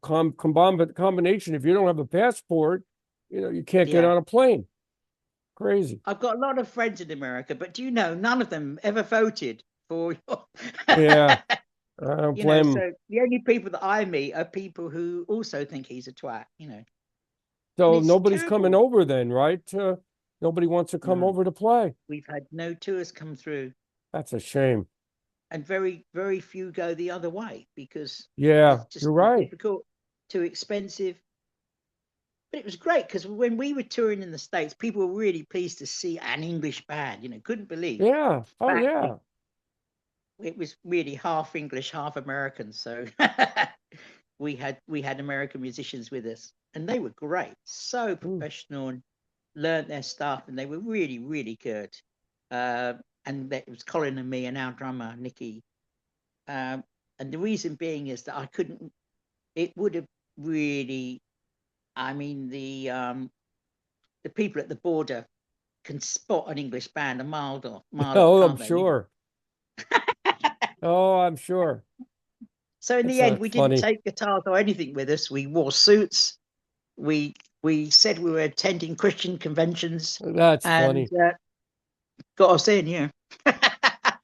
combination. If you don't have a passport, you can't get Yeah. on a plane. Crazy. I've got a lot of friends in America, but do you know, none of them ever voted for your... Yeah, I don't blame 'em. So the only people that I meet are people who also think he's a twat, And So it's nobody's coming terrible. over then, right? Nobody wants to come No, over to play. we've had no tours come through, That's a shame. and very, very few go the other way because Yeah, it's just you're too right. difficult, too expensive. But it was great because when we were touring in the States, people were really pleased to see an English band, couldn't believe Yeah. Oh, back yeah. it was really half English, half American. So we had American musicians with us, and they were great, so professional, and learned their stuff, and they were really, really good. And it was Colin and me and our drummer Nicky. And the reason being is that I couldn't. It would have really. I mean, the people at the border can spot an English band a mile off, Oh, I'm can't they? sure. Oh, I'm sure. So in It's the end, we didn't funny. take guitars or anything with us. We wore suits. We said we were attending Christian conventions, That's and funny. got us in. Yeah.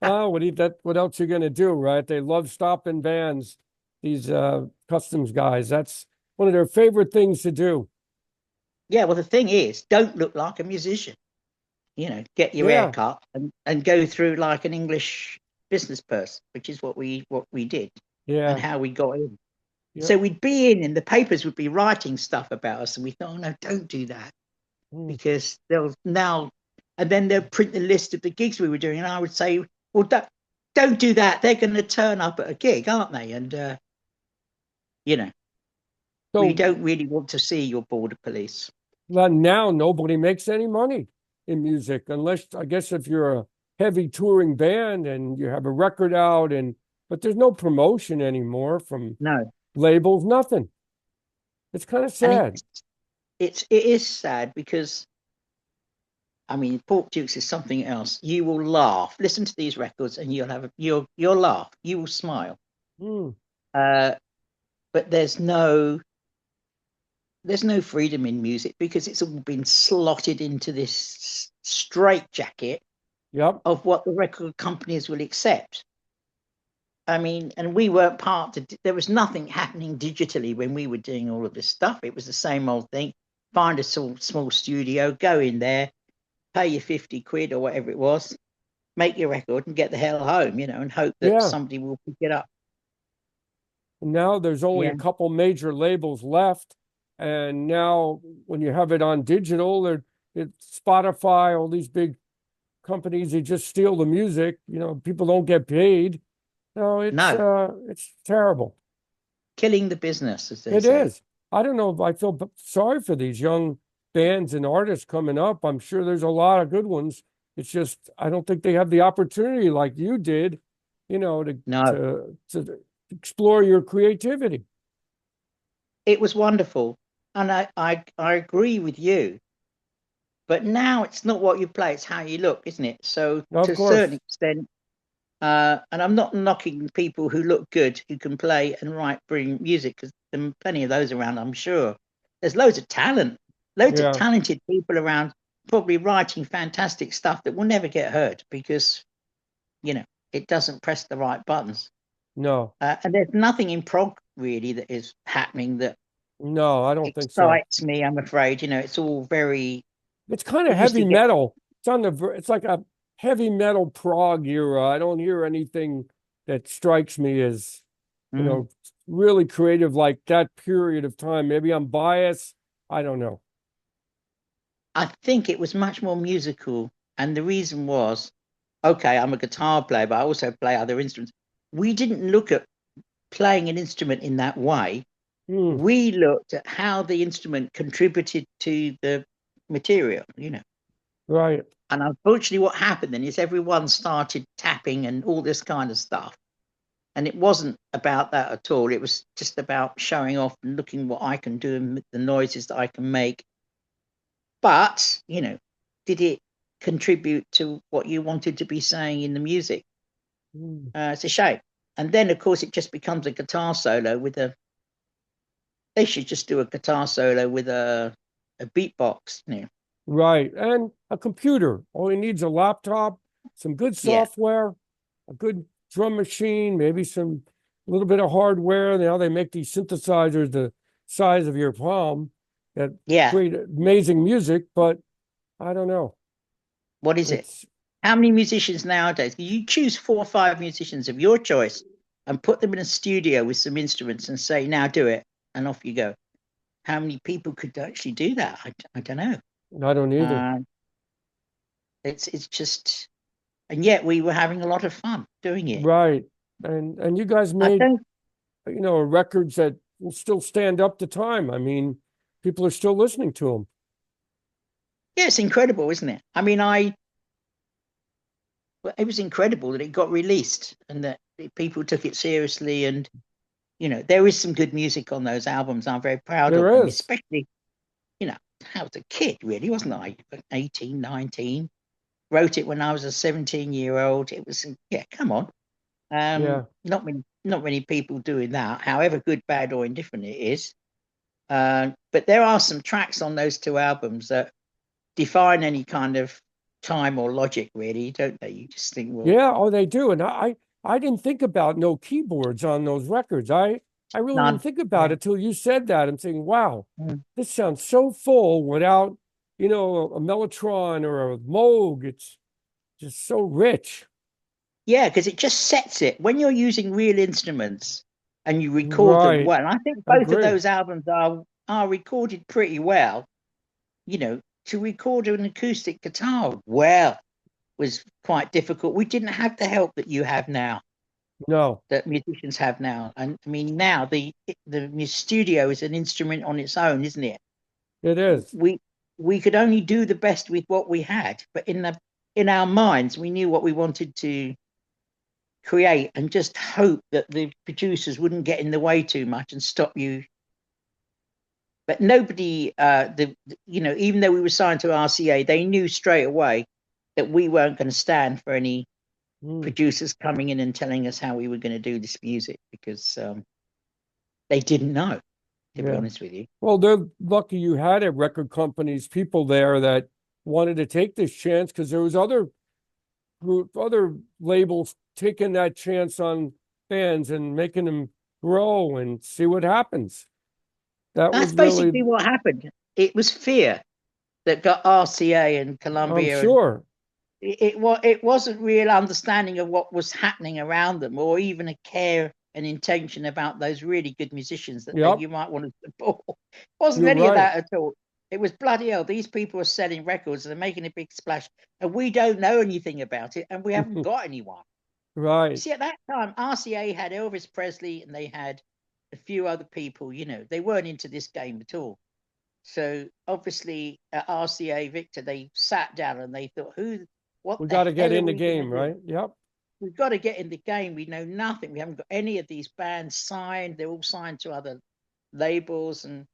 Oh, what else you gonna do, right? They love stopping bands, these customs guys. That's one of their favorite things to do. Yeah. Well, the thing is, don't look like a musician. Get your hair Yeah, cut and go through like an English business person, which is what we did and yeah, how we got in. yeah. So we'd be in, and the papers would be writing stuff about us, and we thought, oh, no, don't do that Mm. because they'll now, and then they'll print the list of the gigs we were doing, and I would say, well, don't do that. They're going to turn up at a gig, aren't they? And we So don't really want to see your border police. now nobody makes any money in music unless, I guess, if you're a heavy touring band and you have a record out, but there's no promotion anymore from No, labels, nothing. It's kind of and sad. it is sad because I mean, Pork Dukes is something else. You will laugh. Listen to these records, and you'll laugh. You will smile. Mm. Uh, but there's no freedom in music because it's all been slotted into this straitjacket Yep. of what the record companies will accept. I mean, and we weren't there was nothing happening digitally when we were doing all of this stuff. It was the same old thing. Find a small studio, go in there, pay your 50 quid or whatever it was, make your record and get the hell home, and hope that Yeah. somebody will pick it up. Now there's only Yeah. a couple major labels left. And now when you have it on digital, it's Spotify, all these big companies, they just steal the music. People don't get paid. No, No, it's terrible. killing the business, as they It say. is. I don't know if I feel sorry for these young bands and artists coming up. I'm sure there's a lot of good ones. It's just I don't think they have the opportunity like you did, to No, to explore your creativity. it was wonderful. And I agree with you. But now it's not what you play, it's how you look, isn't it? So Of to a certain course. extent, and I'm not knocking people who look good, who can play and write brilliant music, because there are plenty of those around, I'm sure. There's loads of talent, loads of Yeah. talented people around, probably writing fantastic stuff that will never get heard because, it doesn't press the right buttons. No. And there's nothing in prog really that is happening that No, I don't think so. excites me, I'm afraid. It's all very, It's kind of it used to heavy get, metal. It's like a heavy metal prog era. I don't hear anything that strikes me as you Mm. know, really creative like that period of time. Maybe I'm biased. I don't know. I think it was much more musical. And the reason was, okay, I'm a guitar player, but I also play other instruments. We didn't look at playing an instrument in that way. Hmm. We looked at how the instrument contributed to the material, you know. Right. And unfortunately, what happened then is everyone started tapping and all this kind of stuff. And it wasn't about that at all. It was just about showing off and looking what I can do and the noises that I can make. But, you know, did it contribute to what you wanted to be saying in the music? Hmm. It's a shame. And then, of course, it just becomes a guitar solo with a. They should just do a guitar solo with a beatbox. You know? Right. And a computer. All he needs a laptop, some good Yeah, software, a good drum machine, maybe some a little bit of hardware. Now they make these synthesizers the size of your palm that yeah. create amazing music, but I don't know. What is it? It's How many musicians nowadays? You choose 4 or 5 musicians of your choice and put them in a studio with some instruments and say, now do it. And off you go. How many people could actually do that? I don't know. I don't either. Uh, it's just, and yet we were having a lot of fun doing it. Right. And you guys I made, don't, records that will still stand up to time. I mean, people are still listening to them. yeah, it's incredible, isn't it? I mean, well, it was incredible that it got released and that people took it seriously. And, you know, there is some good music on those albums. I'm very proud of There them, is. especially, you know, I was a kid, really, wasn't I? 18, 19. Wrote it when I was a 17-year-old. It was, yeah, come on. Yeah. Not many people doing that, however good, bad, or indifferent it is. But there are some tracks on those two albums that define any kind of time or logic, really, don't they? You just think, well, Yeah, oh, they do. And I didn't think about no keyboards on those records. I really didn't none. think about Yeah. it till you said that. I'm saying, wow, Mm. this sounds so full without, a Mellotron or a Moog. It's just so rich. Yeah, because it just sets it when you're using real instruments and you record them Right. well. And I think I both of agree. those albums are recorded pretty well. You know, to record an acoustic guitar well was quite difficult. We didn't have the help that you have now, No, that musicians have now. And I mean, now the studio is an instrument on its own, isn't it? it is. We could only do the best with what we had, but in our minds, we knew what we wanted to create, and just hope that the producers wouldn't get in the way too much and stop you. But nobody, even though we were signed to RCA, they knew straight away that we weren't going to stand for any Mm. producers coming in and telling us how we were going to do this music, because they didn't know, to be Yeah. honest with you. Well, they're lucky you had at record companies people there that wanted to take this chance because there was other labels taking that chance on bands and making them grow and see what happens. That That's was really, basically what happened. It was fear that got RCA and I'm Columbia, and sure. it wasn't real understanding of what was happening around them, or even a care and intention about those really good musicians that Yep, you might want to support. It wasn't you're any of right. that at all. It was bloody hell. These people are selling records and they're making a big splash, and we don't know anything about it, and we haven't got anyone. You Right. see, at that time, RCA had Elvis Presley and they had a few other people. They weren't into this game at all. So obviously at RCA Victor, they sat down and they thought, what We the got to get hell are in the we going to game, do? right? Yep. We've got to get in the game. We know nothing. We haven't got any of these bands signed. They're all signed to other labels, and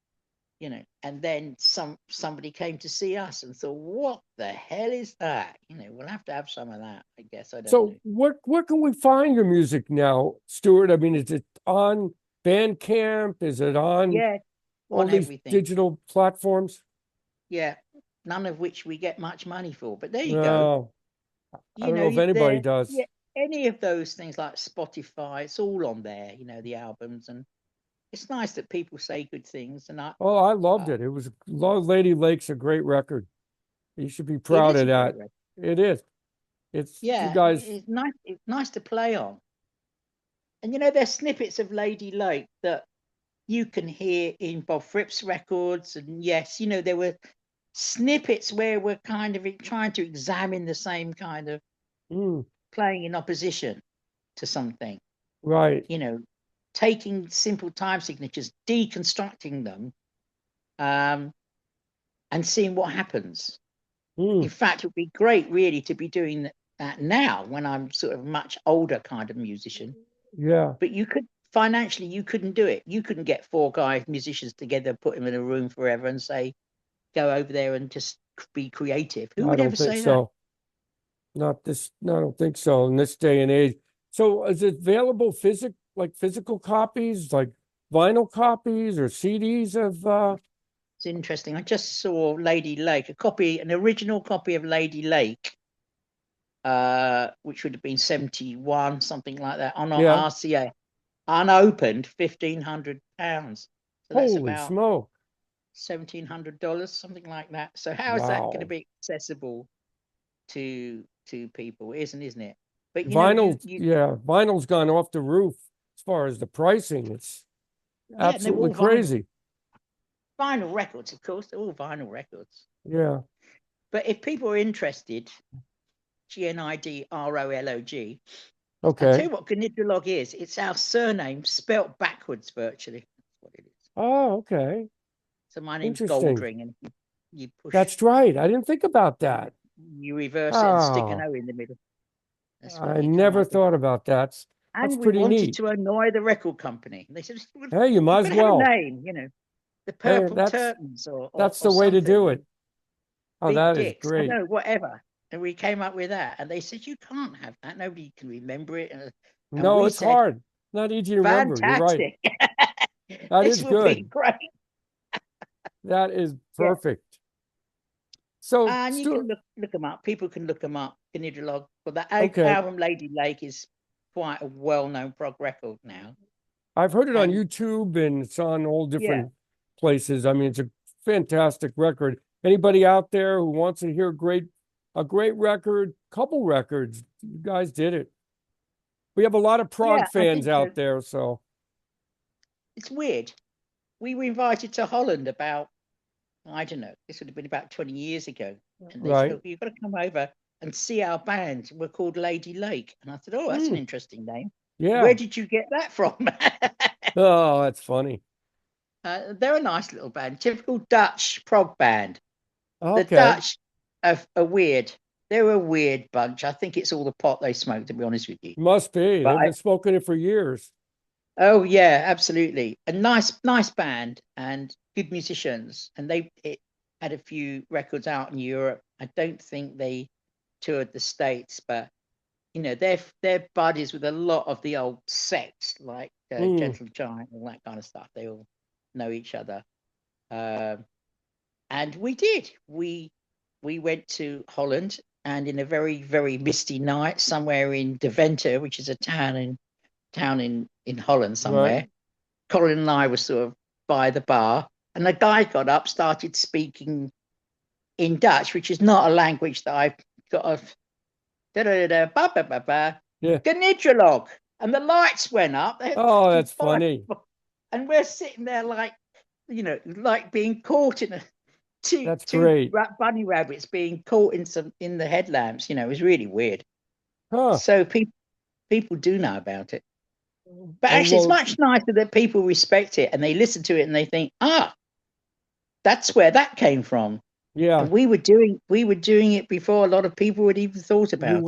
then somebody came to see us and thought, what the hell is that? We'll have to have some of that, I guess. I don't So know. where can we find your music now, Stuart? I mean, is it on Bandcamp? Is it on Yeah, all on these everything. digital platforms? Yeah, none of which we get much money for. But there you go. No, I don't know if anybody There, does. yeah, any of those things like Spotify, it's all on there. The albums, and it's nice that people say good things. And Oh, I loved uh, it. It was Lady Lake's a great record. You should be it proud is of a great that. record. It is. It's you Yeah, guys. it's nice. It's nice to play on. And there's snippets of Lady Lake that you can hear in Bob Fripp's records. And yes, there were snippets where we're kind of trying to examine the same kind of playing in opposition to something. Right. Taking simple time signatures, deconstructing them, and seeing what happens. In fact, it would be great really to be doing that now when I'm sort of much older kind of musician. Yeah. But financially, you couldn't do it. You couldn't get 4 musicians together, put them in a room forever and say, go over there and just be creative. Who would ever say so. Not this. No, I don't think so in this day and age. So is it available physical copies, like vinyl copies or CDs of It's interesting. I just saw Lady Lake, an original copy of Lady Lake, which would have been 71, something like that, on RCA, unopened, £1,500. So that's holy about smoke. $1,700, something like that. So how is that going to be accessible to people? Isn't it? But vinyl's gone off the roof as far as the pricing. It's absolutely crazy. Vinyl records, of course, they're all vinyl records. Yeah. But if people are interested, Gnidrolog. Okay. I'll tell you what Gnidrolog is. It's our surname spelt backwards, virtually. That's what it is. Oh, okay. So my name's Goldring, and you push. That's right. I didn't think about that. You reverse it and stick an O in the middle. I never thought about that. That's pretty neat. And we wanted to annoy the record company. They said, "Hey, you might as well have a name, the Purple Turtons, or that's the way to do it." Oh, that is great. I know, whatever. And we came up with that, and they said, "You can't have that. Nobody can remember it." And no, it's hard. Not easy to remember. Fantastic. You're right. That is good. Be great. That is perfect. So, and you can look them up. People can look them up. Gnidrolog. But that album, Lady Lake, is quite a well-known prog record now. I've heard it on YouTube, and it's on all different places. I mean, it's a fantastic record. Anybody out there who wants to hear a great record, couple records, you guys did it. We have a lot of prog fans out there, so it's weird. We were invited to Holland about, I don't know, this would have been about 20 years ago. And they said, you've got to come over and see our band. We're called Lady Lake. And I said, oh, that's an interesting name. Yeah. Where did you get that from? Oh, that's funny. They're a nice little band, typical Dutch prog band. Okay. The Dutch are weird. They're a weird bunch. I think it's all the pot they smoke, to be honest with you. Must be. They've been smoking it for years. Oh, yeah, absolutely. A nice band and good musicians. And it had a few records out in Europe. I don't think they toured the States, but, they're buddies with a lot of the old sects, like Gentle Giant, all that kind of stuff. They all know each other. And we did. We went to Holland, and in a very, very misty night, somewhere in Deventer, which is a town in Holland somewhere, Colin and I were sort of by the bar, and a guy got up, started speaking in Dutch, which is not a language that I've got of Gnidrolog, and the lights went up. Oh, that's funny. And we're sitting there like being caught in two bunny rabbits being caught in the headlamps. It was really weird. So people do know about it. But actually, it's much nicer that people respect it and they listen to it and they think, that's where that came from. Yeah. And we were doing it before a lot of people had even thought about it. You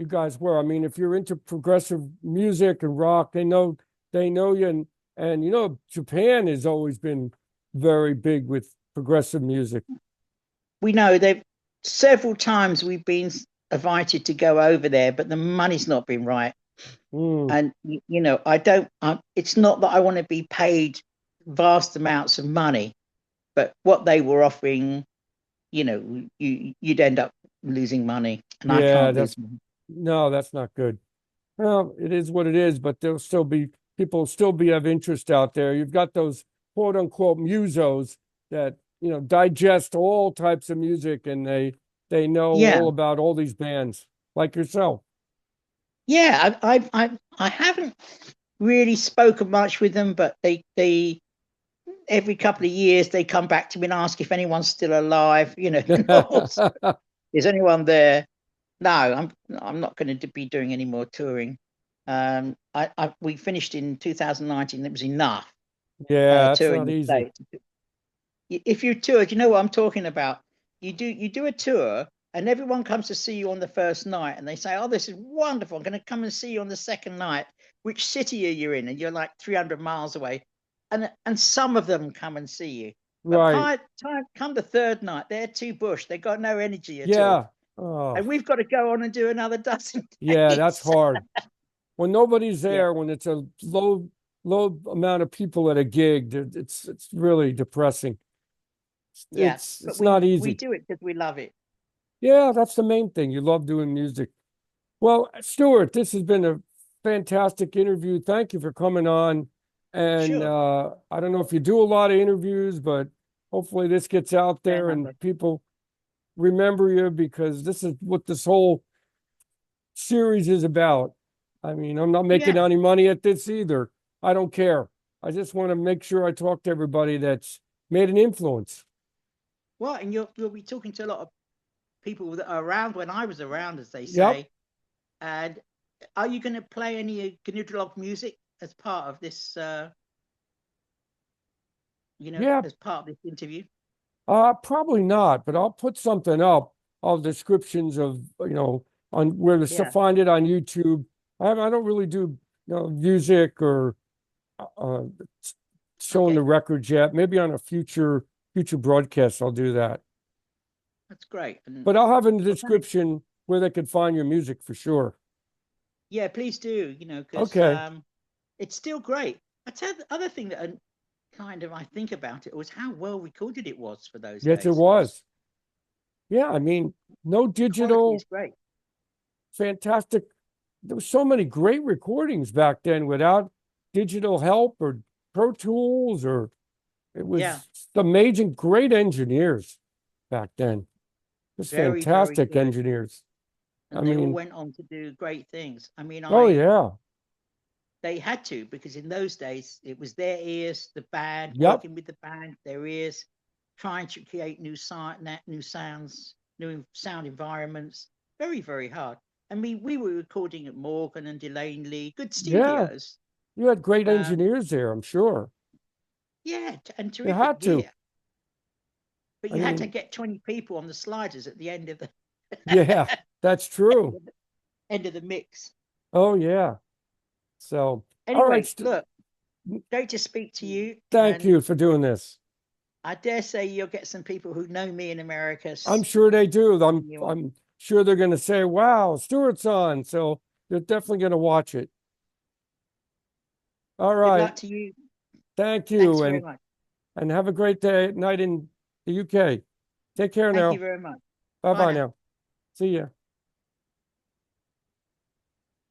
guys were. I mean, if you're into progressive music and rock, they know you. And Japan has always been very big with progressive music. We know several times we've been invited to go over there, but the money's not been right. And it's not that I want to be paid vast amounts of money, but what they were offering, you'd end up losing money, and I can't lose money. No, that's not good. Well, it is what it is, but people will still be of interest out there. You've got those quote unquote musos that digest all types of music, and they know all about all these bands, like yourself. Yeah, I haven't really spoken much with them, but they every couple of years they come back to me and ask if anyone's still alive. Is anyone there? No, I'm not going to be doing any more touring. We finished in 2019. It was enough Yeah, that's touring not the easy. States. If you tour, do you know what I'm talking about? You do a tour, and everyone comes to see you on the first night, and they say, "Oh, this is wonderful. I'm going to come and see you on the second night. Which city are you in?" And you're like 300 miles away, and some of them come and see you, but Right. come the third night, they're too bush. They got no energy at all, Yeah. Oh, and we've got to go on and do another dozen yeah, that's days. hard. When nobody's Yeah, there, when it's a low amount of people at a gig, it's really depressing. yeah, but It's we not we easy. do it because we love it. Yeah, that's the main thing. You love doing music. Well, Stewart, this has been a fantastic interview. Thank you for coming on. And Sure, I don't know if you do a lot of interviews, but hopefully this gets out fair there and number. people remember you because this is what this whole series is about. I mean, I'm not making Yeah. any money at this either. I don't care. I just want to make sure I talk to everybody that's made an influence. Well, and you'll be talking to a lot of people that are around when I was around, as they Yep. say. And are you going to play any Gnidrolog music as part of this? Yeah. As part of this interview? Probably not, but I'll put something up of descriptions of, on where to Yeah. find it on YouTube. I don't really do, music or uh, showing the Okay, records yet. Maybe on a future broadcast, I'll do that. that's great. And But I'll have in the well, description where they can find your music for sure. yeah, please do. Because Okay. it's still great. I tell the other thing that kind of I think about it was how well recorded it was for those Yes, it days. It was was. Yeah, I mean, no quality is digital, great. fantastic. There were so many great recordings back then without digital help or Pro Tools or it Yeah, was amazing, great engineers back then. Just very, very fantastic good. engineers. I And they all mean, went on to do great things. I mean, oh yeah. they had to, because in those days it was their ears, the band, Yep. working with the band, their ears, trying to create new sounds, new sound environments. Very, very hard. I mean, we were recording at Morgan and Delaney, good Yeah. studios. You had great Um, engineers there, I'm sure. yeah, and You terrific had to. gear. But I you had to mean, get 20 people on the sliders at the end of the yeah, that's true. end of the mix. Oh yeah. So, all right. Anyway, look, great to speak to you, Thank and you for doing this. I dare say you'll get some people who know me in America I'm sure they do. sending you on. I'm sure they're going to say, "Wow, Stewart's on." So they're definitely going to watch it. All Good right. luck to you. Thank Thanks you, very much. and have a great day night in the UK. Take care Thank you now. very much. Bye Bye bye now. now. See ya.